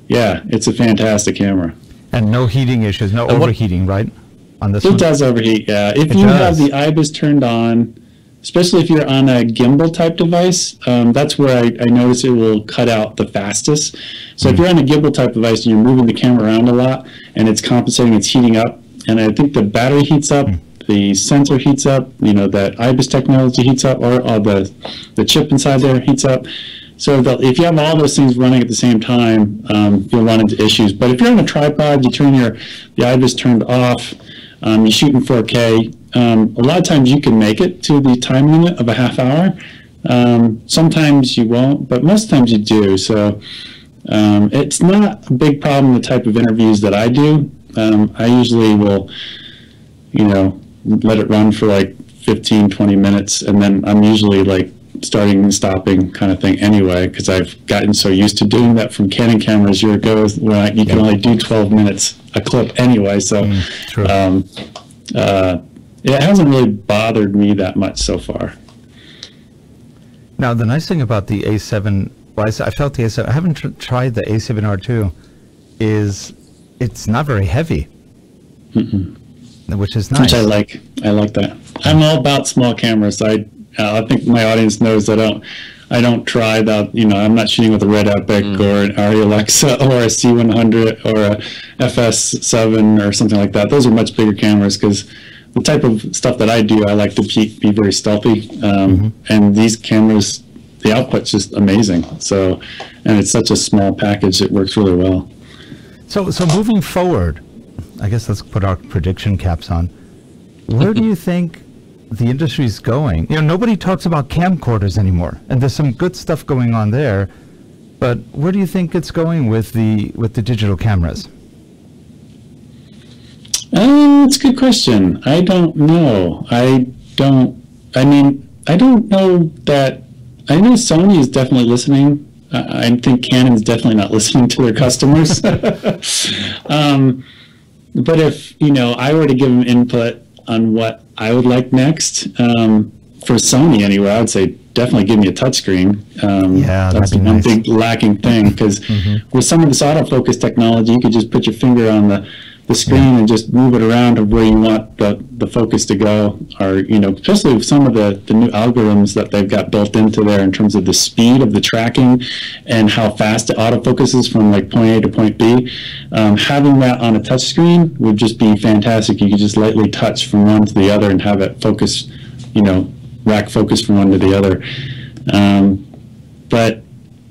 yeah, it's a fantastic camera. And no heating issues, no overheating, right? On this one? It does overheat, yeah. If you have the IBIS turned on, especially if you're on a gimbal type device, that's where I notice it will cut out the fastest. So if you're on a gimbal type device and you're moving the camera around a lot and it's compensating, it's heating up, and I think the battery heats up, the sensor heats up, that IBIS technology heats up, or the chip inside there heats up. So if you have all those things running at the same time, you'll run into issues. But if you're on a tripod, you turn the IBIS turned off, you shoot in 4K, a lot of times you can make it to the time limit of a half hour. Sometimes you won't, but most times you do. So it's not a big problem, the type of interviews that I do. I usually will, let it run for like 15, 20 minutes, and then I'm usually like starting and stopping kind of thing anyway, because I've gotten so used to doing that from Canon cameras years ago, where you can only do 12 minutes a clip anyway. So it hasn't really bothered me that much so far. Now, the nice thing about the A7, well, I felt the A7, I haven't tried the A7R2, is it's not very heavy, which is nice. Which I like. I like that. I'm all about small cameras. I think my audience knows that I don't try that. You know, I'm not shooting with a Red Epic or an Arri Alexa or a C100 or a FS7 or something like that. Those are much bigger cameras, because the type of stuff that I do, I like to be very stealthy. And these cameras, the output's just amazing. So, and it's such a small package, it works really well. So moving forward, I guess let's put our prediction caps on. Where do you think the industry's going? You know, nobody talks about camcorders anymore, and there's some good stuff going on there. But where do you think it's going with the digital cameras? That's a good question. I don't know. I don't know that. I know Sony is definitely listening. I think Canon's definitely not listening to their customers. But if, you know, I were to give them input on what I would like next, for Sony anyway, I would say definitely give me a touchscreen. That's one big lacking thing, because with some of this autofocus technology, you could just put your finger on the screen and just move it around to where you want the focus to go, or, you know, especially with some of the new algorithms that they've got built into there in terms of the speed of the tracking and how fast it autofocuses from like point A to point B. Having that on a touch screen would just be fantastic. You could just lightly touch from one to the other and have it focus, you know, rack focus from one to the other. But,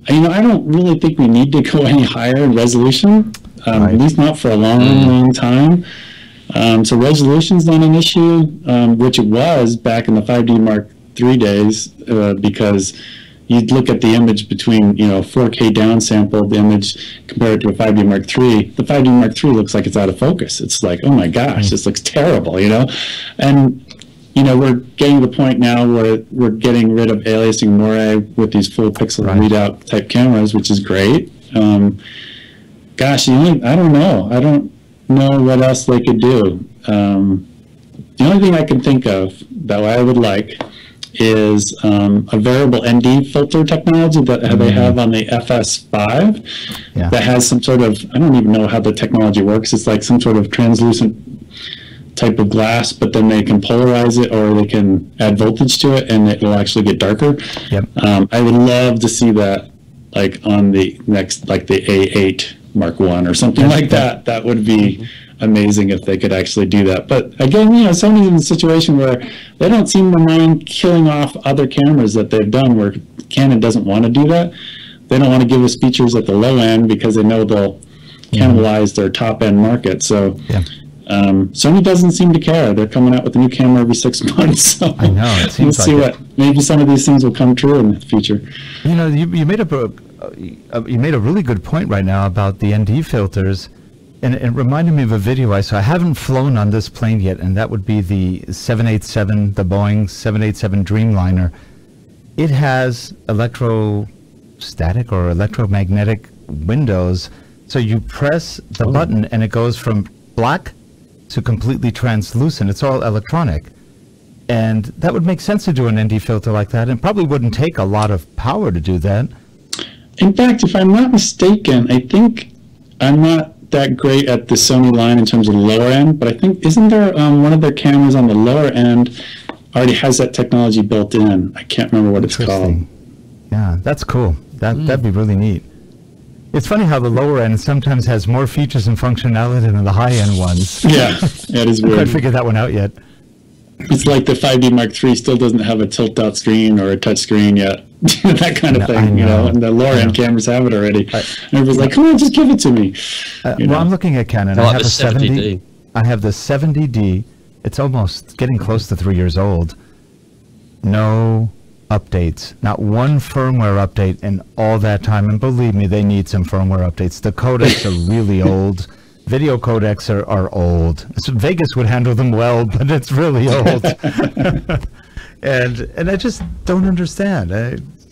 you know, I don't really think we need to go any higher in resolution. At least not for a long time. So resolution's not an issue, which it was back in the 5D Mark III days, because you'd look at the image between, you know, 4K downsampled image compared to a 5D Mark III. The 5D Mark III looks like it's out of focus. It's like, oh my gosh, this looks terrible, you know? And, you know, we're getting to the point now where we're getting rid of aliasing moire with these full pixel readout type cameras, which is great. Gosh, I don't know. I don't know what else they could do. The only thing I can think of that I would like is a variable ND filter technology that they have on the FS5 that has some sort of, I don't even know how the technology works. It's like some sort of translucent type of glass, but then they can polarize it, or they can add voltage to it and it will actually get darker. I would love to see that, like on the next, like the A8 Mark I or something like that. That would be amazing if they could actually do that. But again, you know, Sony's in a situation where they don't seem to mind killing off other cameras that they've done, where Canon doesn't want to do that. They don't want to give us features at the low end because they know they'll cannibalize their top end market. So Sony doesn't seem to care. They're coming out with a new camera every 6 months. So I know. It seems we'll see what, maybe some of these things will come true in the future. You know, you made a really good point right now about the ND filters, and it reminded me of a video I saw. I haven't flown on this plane yet, and that would be the 787, the Boeing 787 Dreamliner. It has electrostatic or electromagnetic windows, so you press the button and it goes from black to completely translucent. It's all electronic. And that would make sense to do an ND filter like that, and probably wouldn't take a lot of power to do that. In fact, if I'm not mistaken, I think I'm not that great at the Sony line in terms of the lower end, but I think, isn't there one of their cameras on the lower end already has that technology built in? I can't remember what it's called. Yeah, that's cool. That'd be really neat. It's funny how the lower end sometimes has more features and functionality than the high end ones. Yeah, that is weird. I haven't figured that one out yet. It's like the 5D Mark III still doesn't have a tilt-out screen or a touch screen yet. That kind of thing, you know, and the lower-end cameras have it already. And everybody's like, come on, just give it to me. Well, I'm looking at Canon. I have a 70D. I have the 70D. It's almost getting close to 3 years old. No updates. Not one firmware update in all that time. And believe me, they need some firmware updates. The codecs are really old. Video codecs are old. So Vegas would handle them well, but it's really old. And I just don't understand.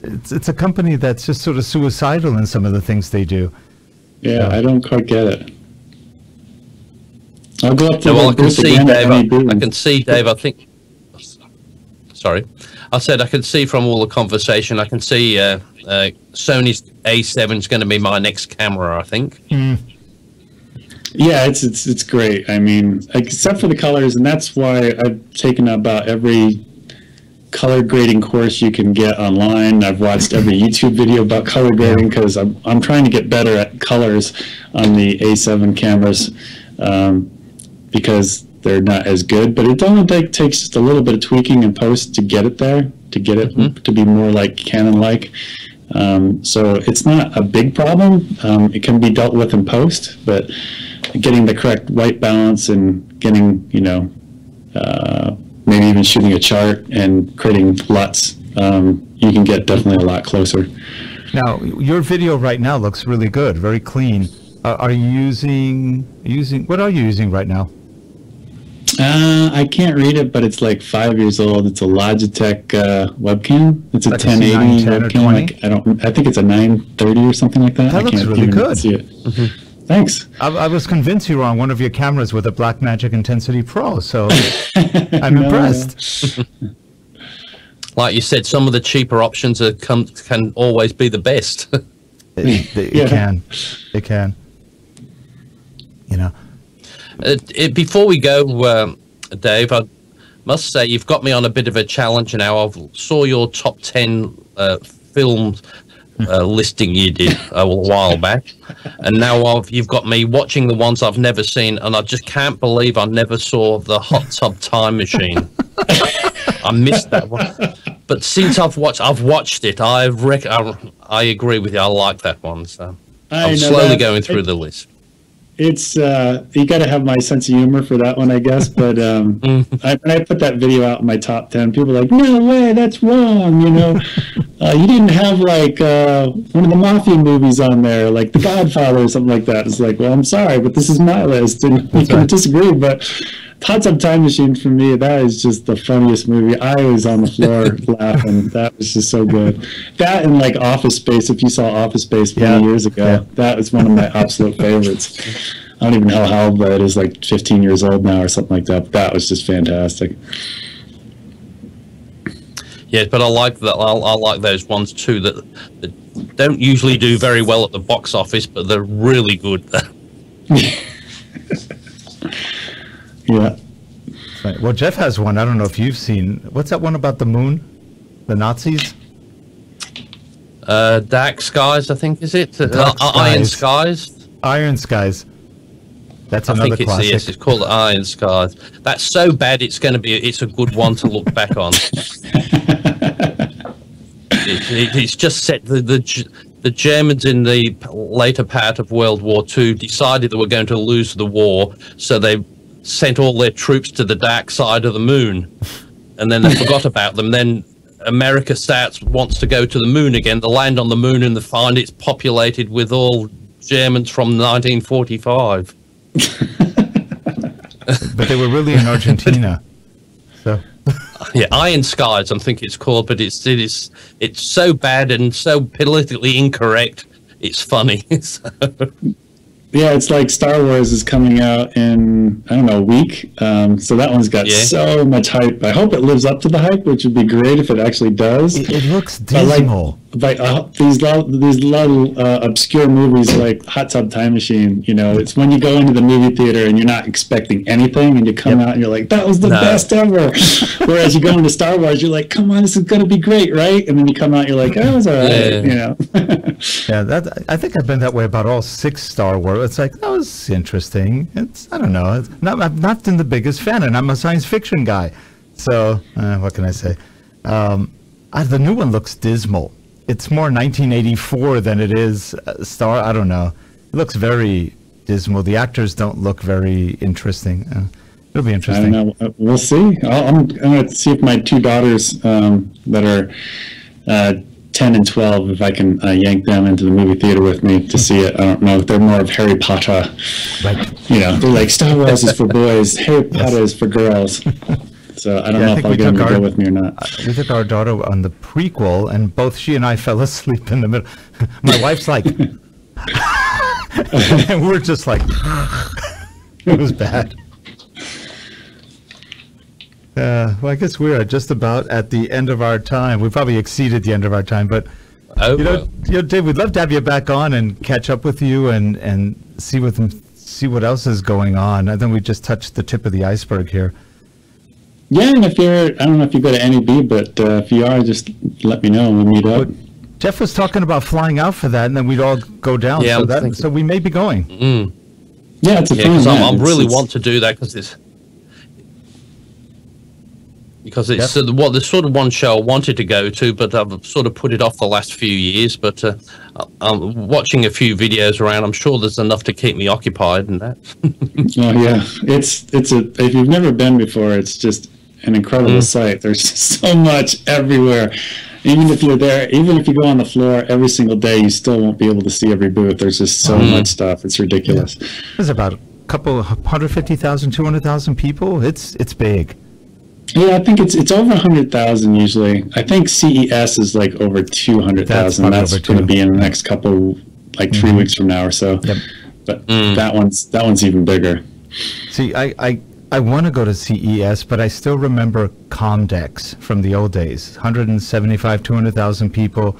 It's a company that's just sort of suicidal in some of the things they do. Yeah, I don't quite get it. I'll go up to well, the booth again at any booth. I can see, Dave, I think... Sorry. I said I can see from all the conversation, I can see Sony's A7 is going to be my next camera, I think. Yeah, it's great. I mean, except for the colors, and that's why I've taken about every color grading course you can get online. I've watched every YouTube video about color grading because I'm trying to get better at colors on the A7 cameras. Because they're not as good, but it only takes just a little bit of tweaking in post to get it there, to get it to be more like Canon-like. So it's not a big problem. It can be dealt with in post, but getting the correct white balance and getting, maybe even shooting a chart and creating LUTs, you can get definitely a lot closer. Now, your video right now looks really good, very clean. Are you using, what are you using right now? I can't read it, but it's like 5 years old. It's a Logitech webcam. It's a 1080 webcam. I think it's a 930 or something like that. That looks really good. See it. Thanks. I was convinced you were on one of your cameras with a Blackmagic Intensity Pro, so I'm impressed. Like you said, some of the cheaper options can always be the best. It can. Before we go, Dave, I must say you've got me on a bit of a challenge now. I saw your top 10 films listing you did a while back, and now you've got me watching the ones I've never seen, and I just can't believe I never saw the Hot Tub Time Machine. I missed that one, but since I've watched it. I agree with you. I like that one. So I'm slowly going through the list. It's you got to have my sense of humor for that one, I guess. But when I put that video out in my top 10, people are like, "No way, that's wrong." You didn't have like one of the mafia movies on there, like The Godfather or something like that. It's like, well, I'm sorry, but this is my list, and you can disagree. But Hot Tub Time Machine for me, that is just the funniest movie. I was on the floor laughing. That was just so good. That and like Office Space, if you saw Office Space many years ago, that was one of my absolute favorites. I don't even know how old that is, like 15 years old now or something like that. But that was just fantastic. Yeah, but I like that. I like those ones too that don't usually do very well at the box office, but they're really good. Yeah. Right. Well, Jeff has one. I don't know if you've seen. What's that one about the moon? The Nazis? Dark Skies, I think, is it? Iron Skies? Iron Skies. That's another classic. Yes, it's called Iron Skies. That's so bad it's a good one to look back on. It's just set the Germans in the later part of World War II decided they were going to lose the war, so they sent all their troops to the dark side of the moon, and then they forgot about them. Then America wants to go to the moon again. They land on the moon and they find it's populated with all Germans from 1945. But they were really in Argentina. So yeah, Iron Skies, I think it's called, but it's so bad and so politically incorrect. It's funny. So. Yeah, it's like Star Wars is coming out in, I don't know, a week. So that one's got so much hype. I hope it lives up to the hype, which would be great if it actually does. It looks dismal. But these little obscure movies like Hot Tub Time Machine, it's when you go into the movie theater and you're not expecting anything, and you come out and you're like, that was the best ever. Whereas you go into Star Wars, you're like, come on, this is going to be great, right? And then you come out, you're like, oh, it was all right, Yeah, I think I've been that way about all 6 Star Wars. It's like, that was interesting. I don't know. I'm not been the biggest fan, and I'm a science fiction guy. So, what can I say? The new one looks dismal. It's more 1984 than it is I don't know. It looks very dismal. The actors don't look very interesting. It'll be interesting. I don't know. We'll see. I'm going to see if my 2 daughters that are 10 and 12, if I can yank them into the movie theater with me to see it. I don't know if they're more of Harry Potter. Right. They're like, Star Wars is for boys, Harry Potter is for girls. So I don't know if I'll get him to go with me or not. We took our daughter on the prequel, and both she and I fell asleep in the middle. My wife's like, and we're just like, it was bad. Well, I guess we're just about at the end of our time. We probably exceeded the end of our time, but you know, Dave, we'd love to have you back on and catch up with you and see what else is going on. I think we just touched the tip of the iceberg here. Yeah, and if you're, I don't know if you go to NAB, but if you are, just let me know and we'll meet up. But Jeff was talking about flying out for that, and then we'd all go down. Yeah, so we may be going. Yeah, it's a fun event. I really want to do that because it's the sort of one show I wanted to go to, but I've sort of put it off the last few years. But I'm watching a few videos around. I'm sure there's enough to keep me occupied and that. Oh yeah, if you've never been before, it's just an incredible sight. There's just so much everywhere. Even if you're there, even if you go on the floor every single day, you still won't be able to see every booth. There's just so much stuff. It's ridiculous. Yeah. There's about a couple 150,000, 200,000 people. It's big. Yeah, I think it's over 100,000 usually. I think CES is like over 200,000. That's going to be in the next couple, like 3 weeks from now or so. Yep. But that one's even bigger. See, I want to go to CES, but I still remember Comdex from the old days. 175, 200,000 people.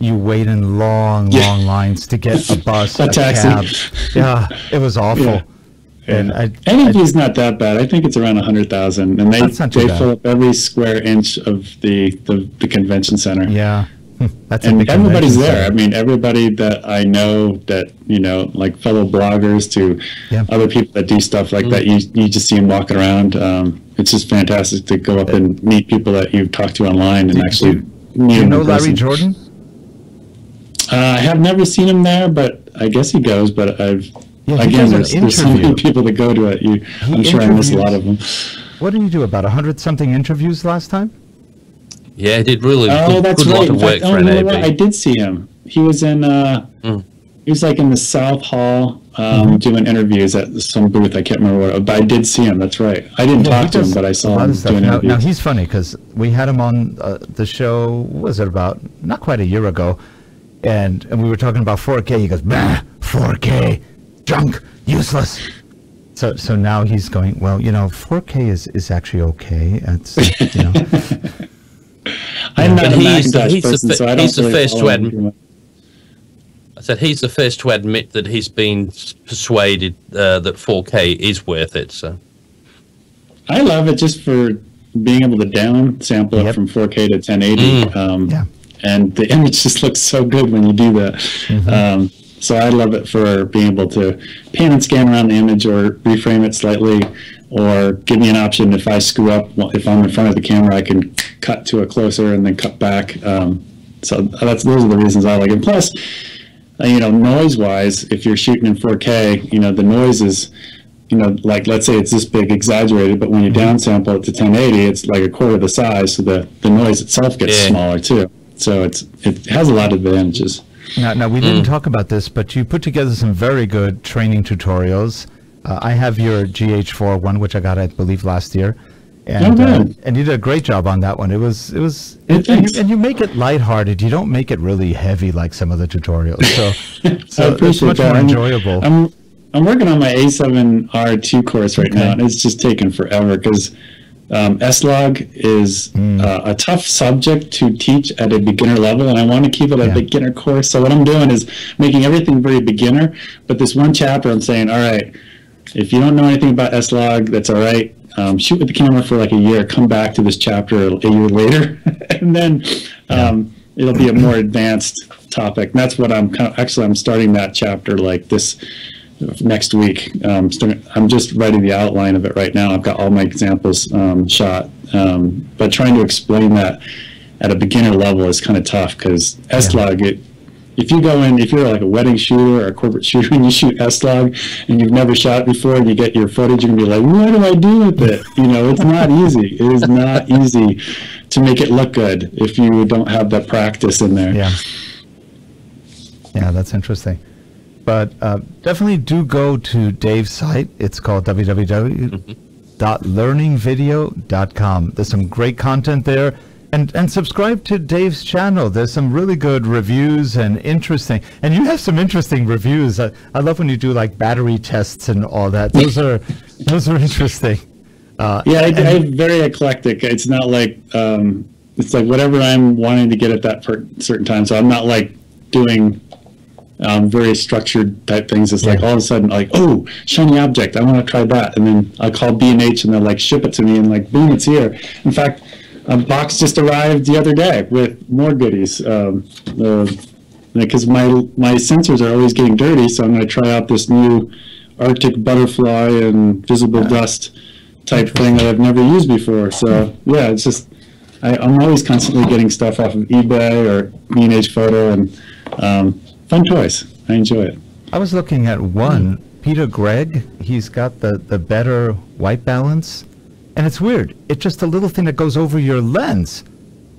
You wait in long lines to get a bus, a taxi. cab. Yeah, it was awful. Yeah. And NAB is not that bad. I think it's around 100,000, and they fill up every square inch of the convention center. Yeah, and everybody's there. I mean, everybody that I know that, you know, like fellow bloggers to other people that do stuff like that. You just see them walking around. It's just fantastic to go up and meet people that you've talked to online and actually meet. You know Larry Jordan? I have never seen him there, but I guess he goes. But again, there's so many people that go to it. I'm sure I miss a lot of them. What did he do? About 100-something interviews last time? Yeah, he did really that's good lot of work for NAB. I did see him. He was in. He was like in the South Hall doing interviews at some booth. I can't remember what, but I did see him. That's right. I didn't talk to him, but I saw him doing interviews. Now he's funny because we had him on the show. What was it about? Not quite a year ago, and we were talking about 4K. He goes, "Bah, 4K, junk, useless." So now he's going, well, you know, 4K is actually okay. It's, you know. I'm not a Macintosh person, so I don't he's the first to admit. I said he's the first to admit that he's been persuaded that 4K is worth it. So I love it just for being able to down sample it from 4K to 1080. And the image just looks so good when you do that. So I love it for being able to pan and scan around the image or reframe it slightly, or give me an option if I screw up, if I'm in front of the camera, I can cut to it closer and then cut back. So those are the reasons I like it. Plus, you know, noise-wise, if you're shooting in 4K, you know, the noise is, you know, like let's say it's this big, exaggerated, but when you downsample it to 1080, it's like a quarter the size, so the noise itself gets smaller too. So it has a lot of advantages. Now we didn't talk about this, but you put together some very good training tutorials. I have your GH4 one, which I got, I believe, last year, and you did a great job on that one. And you make it lighthearted. You don't make it really heavy like some of the tutorials. So it's much more enjoyable. I'm working on my A7R2 course right now, and it's just taken forever because S-Log is a tough subject to teach at a beginner level, and I want to keep it a beginner course. So what I'm doing is making everything very beginner, but this one chapter I'm saying, all right, if you don't know anything about S-Log, that's all right. Shoot with the camera for like a year, come back to this chapter a year later, and then it'll be a more advanced topic. And that's what I'm starting that chapter like this next week. I'm just writing the outline of it right now. I've got all my examples shot, but trying to explain that at a beginner level is kind of tough because S-Log, if you go in, if you're like a wedding shooter or a corporate shooter and you shoot S-Log and you've never shot before and you get your footage, you're gonna be like, what do I do with it? You know, it's not easy. It is not easy to make it look good if you don't have that practice in there. Yeah, that's interesting. But definitely do go to Dave's site. It's called www. www.learningvideo.com. There's some great content there. And subscribe to Dave's channel. There's some really good reviews and interesting. And you have some interesting reviews. I love when you do like battery tests and all that. Those are interesting. I'm very eclectic. It's not like it's like whatever I'm wanting to get at that certain time. So I'm not like doing very structured type things. It's like all of a sudden, like, oh, shiny object, I want to try that, and then I call B&H and they'll like ship it to me, and like boom, it's here. In fact, a box just arrived the other day with more goodies. Because my sensors are always getting dirty, so I'm going to try out this new Arctic butterfly and visible dust type thing that I've never used before. So yeah, it's just I'm always constantly getting stuff off of eBay or B&H Photo, and fun toys. I enjoy it. I was looking at one, Peter Gregg. He's got the better white balance. And it's weird. It's just a little thing that goes over your lens.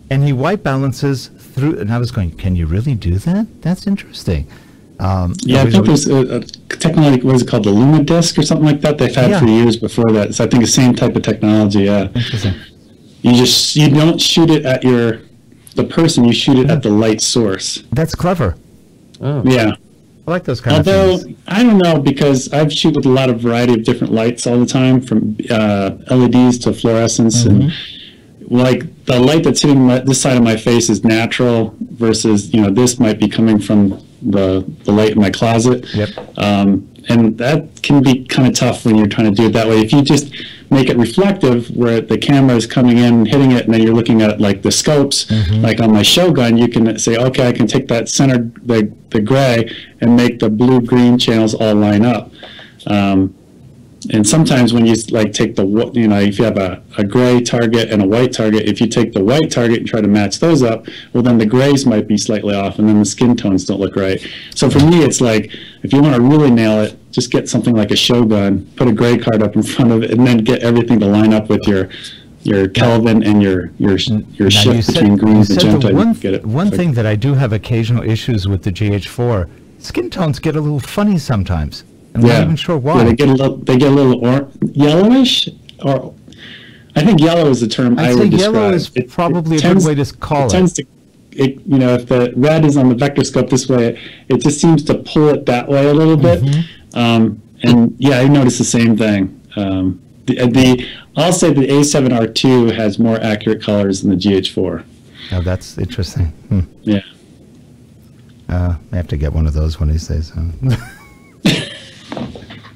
And he white balances through. And I was going, can you really do that? That's interesting. I think there's a technology, what is it called? The Lumadisc or something like that they've had for years before that. So I think the same type of technology, Interesting. You don't shoot it at the person, you shoot it at the light source. That's clever. Oh. Yeah. I like those kind of things. I don't know, because I've shoot with a lot of variety of different lights all the time, from LEDs to fluorescence, and like the light that's hitting this side of my face is natural versus this might be coming from the light in my closet. And that can be kind of tough when you're trying to do it that way. If you just make it reflective, where the camera is coming in, hitting it, and then you're looking at like the scopes, like on my Shogun, you can say, okay, I can take that center, the gray, and make the blue-green channels all line up. And sometimes when you like take if you have a gray target and a white target, if you take the white target and try to match those up, well, then the grays might be slightly off, and then the skin tones don't look right. So for me, it's like, if you want to really nail it, just get something like a Shogun, put a gray card up in front of it, and then get everything to line up with your Kelvin and your shift between greens and magenta. One thing that I do have occasional issues with the GH4, skin tones get a little funny sometimes. I'm not even sure why. Yeah, they get a little yellowish, or I think yellow is the term I would describe. Yellow is probably a good way to call it. Tends to, if the red is on the vector scope this way, it just seems to pull it that way a little bit. And yeah, I noticed the same thing. I'll say the A7R2 has more accurate colors than the GH4. Oh, that's interesting. Yeah. I have to get one of those one of these days.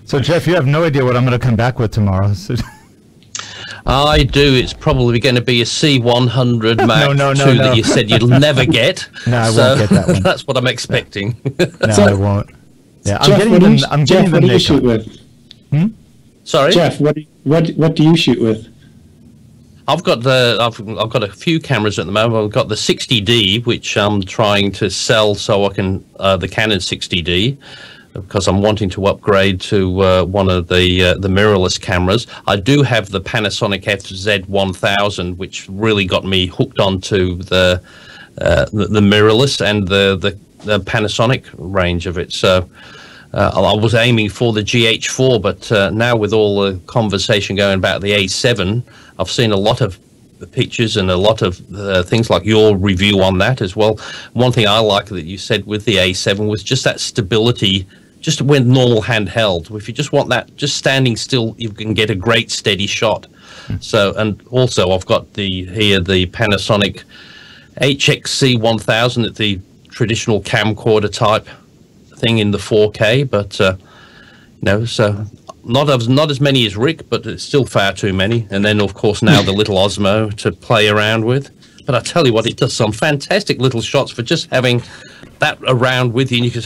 So, Jeff, you have no idea what I'm going to come back with tomorrow. So. I do. It's probably going to be a C100 Mark II that you said you'll never get. No, I won't get that one. That's what I'm expecting. No, I won't. Yeah, Jeff, I'm getting what do you shoot with? Sorry, Jeff. What do you shoot with? I've got a few cameras at the moment. I've got the 60D, which I'm trying to sell so I can the Canon 60D. Because I'm wanting to upgrade to one of the mirrorless cameras. I do have the Panasonic FZ1000, which really got me hooked onto the mirrorless and the Panasonic range of it. So I was aiming for the GH4, but now with all the conversation going about the A7, I've seen a lot of the pictures and a lot of things like your review on that as well. One thing I like that you said with the A7 was just that stability, just with normal handheld. If you just want that, just standing still, you can get a great steady shot. So, and also I've got the Panasonic HXC1000 at the traditional camcorder type thing in the 4K, but so not as many as Rick, but it's still far too many. And then of course now the little Osmo to play around with. But I tell you what, it does some fantastic little shots for just having that around with you, and you can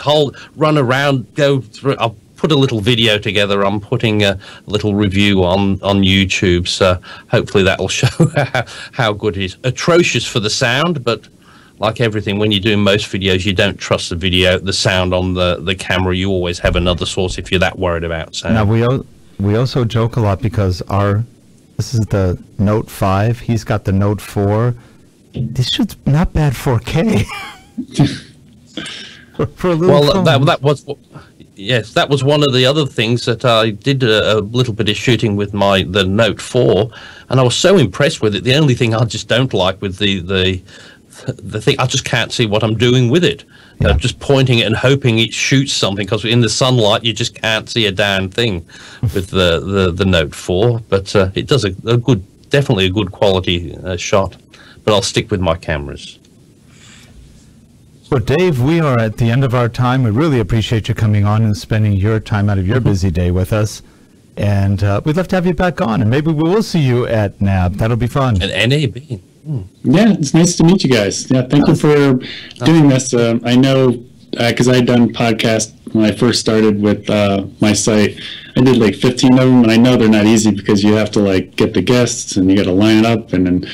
run around, go through. I'll put a little video together. I'm putting a little review on YouTube, so hopefully that will show how good it is. Atrocious for the sound, but like everything, when you're doing most videos, you don't trust the sound on the camera. You always have another source if you're that worried about sound. Now we also joke a lot because this is the Note 5. He's got the Note 4. This shit's not bad 4K. for a little phone. That was Yes, that was one of the other things that I did a little bit of shooting with the Note 4, and I was so impressed with it. The only thing I just don't like with the thing, I just can't see what I'm doing with it. Yeah. I'm just pointing it and hoping it shoots something, because in the sunlight you just can't see a damn thing with the Note 4. But it does definitely a good quality shot. But I'll stick with my cameras. Well, Dave, we are at the end of our time. We really appreciate you coming on and spending your time out of your busy day with us. And we'd love to have you back on. And maybe we will see you at NAB. That'll be fun. At NAB. Yeah, it's nice to meet you guys. Yeah, thank you for doing this. I know, because I'd done podcasts when I first started with my site. I did like 15 of them, and I know they're not easy because you have to like get the guests and you got to line it up, and then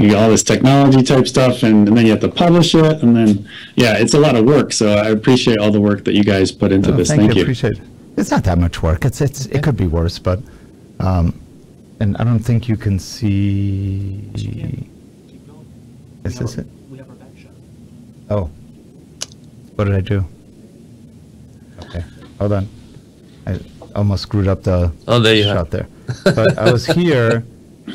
you got all this technology type stuff, and then you have to publish it, and then yeah, it's a lot of work. So I appreciate all the work that you guys put into this. Thank you. Appreciate it. It's not that much work. It could be worse, but and I don't think you can see. Is this it? We have our back shot. Oh, what did I do? Okay, hold on. I almost screwed up the shot there. But I was here,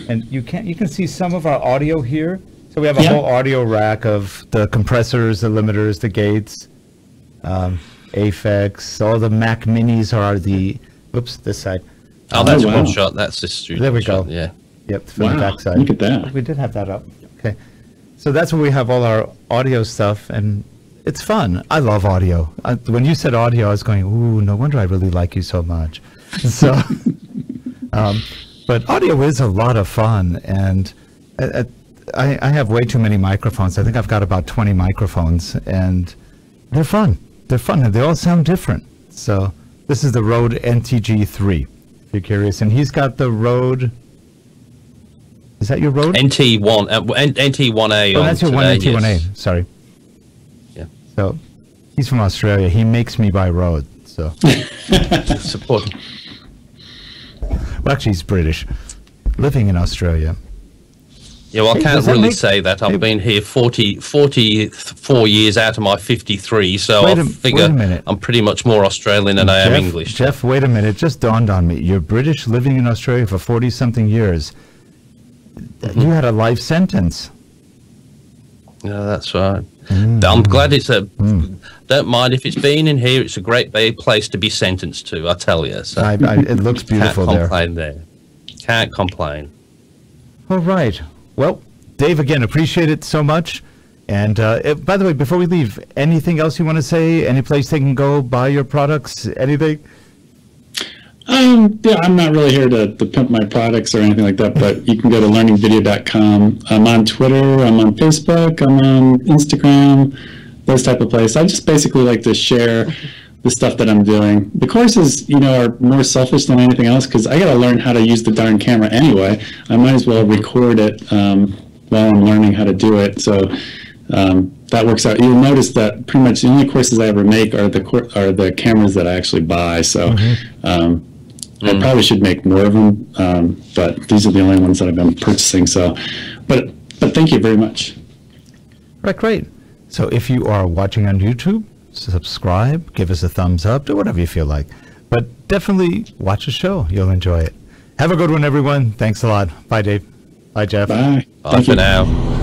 and you can see some of our audio here. So we have a whole audio rack of the compressors, the limiters, the gates, Aphex. All the Mac Minis are the. Whoops, this side. Oh, that's one shot. That's the studio. There we shot, go. Yeah. Yep, from the back side. Look at that. We did have that up. Okay, so that's where we have all our audio stuff, and it's fun. I love audio. When you said audio, I was going, ooh, no wonder I really like you so much. So, but audio is a lot of fun, and I have way too many microphones. I think I've got about 20 microphones, and they're fun. They're fun, and they all sound different. So this is the Rode NTG3, if you're curious. And he's got the Rode... Is that your Rode? NT1, NT1A. Oh, that's your NT1A. Yes. Sorry. Yeah. So he's from Australia. He makes me buy Rode. So support. Well, actually, he's British, living in Australia. Yeah, well, I can't really say that. I've been here 44 years out of my 53, so I figure I'm pretty much more Australian than I am English. Jeff, wait a minute. It just dawned on me. You're British, living in Australia for 40-something years. You had a life sentence. Yeah, that's right. I'm glad it's don't mind if it's been in here. It's a great place to be sentenced to, I tell you. So it looks beautiful there. Can't complain there. Can't complain. All right. Well, Dave, again, appreciate it so much. And by the way, before we leave, anything else you want to say? Any place they can go buy your products? Anything? Yeah, I'm not really here to pimp my products or anything like that, but you can go to learningvideo.com. I'm on Twitter, I'm on Facebook, I'm on Instagram, those type of places. I just basically like to share the stuff that I'm doing. The courses, are more selfish than anything else because I got to learn how to use the darn camera anyway. I might as well record it while I'm learning how to do it. So that works out. You'll notice that pretty much the only courses I ever make are the cameras that I actually buy. So I probably should make more of them, but these are the only ones that I've been purchasing. So, but thank you very much. Right, great. So if you are watching on YouTube, subscribe, give us a thumbs up, do whatever you feel like. But definitely watch the show. You'll enjoy it. Have a good one, everyone. Thanks a lot. Bye, Dave. Bye, Jeff. Bye. Bye for now.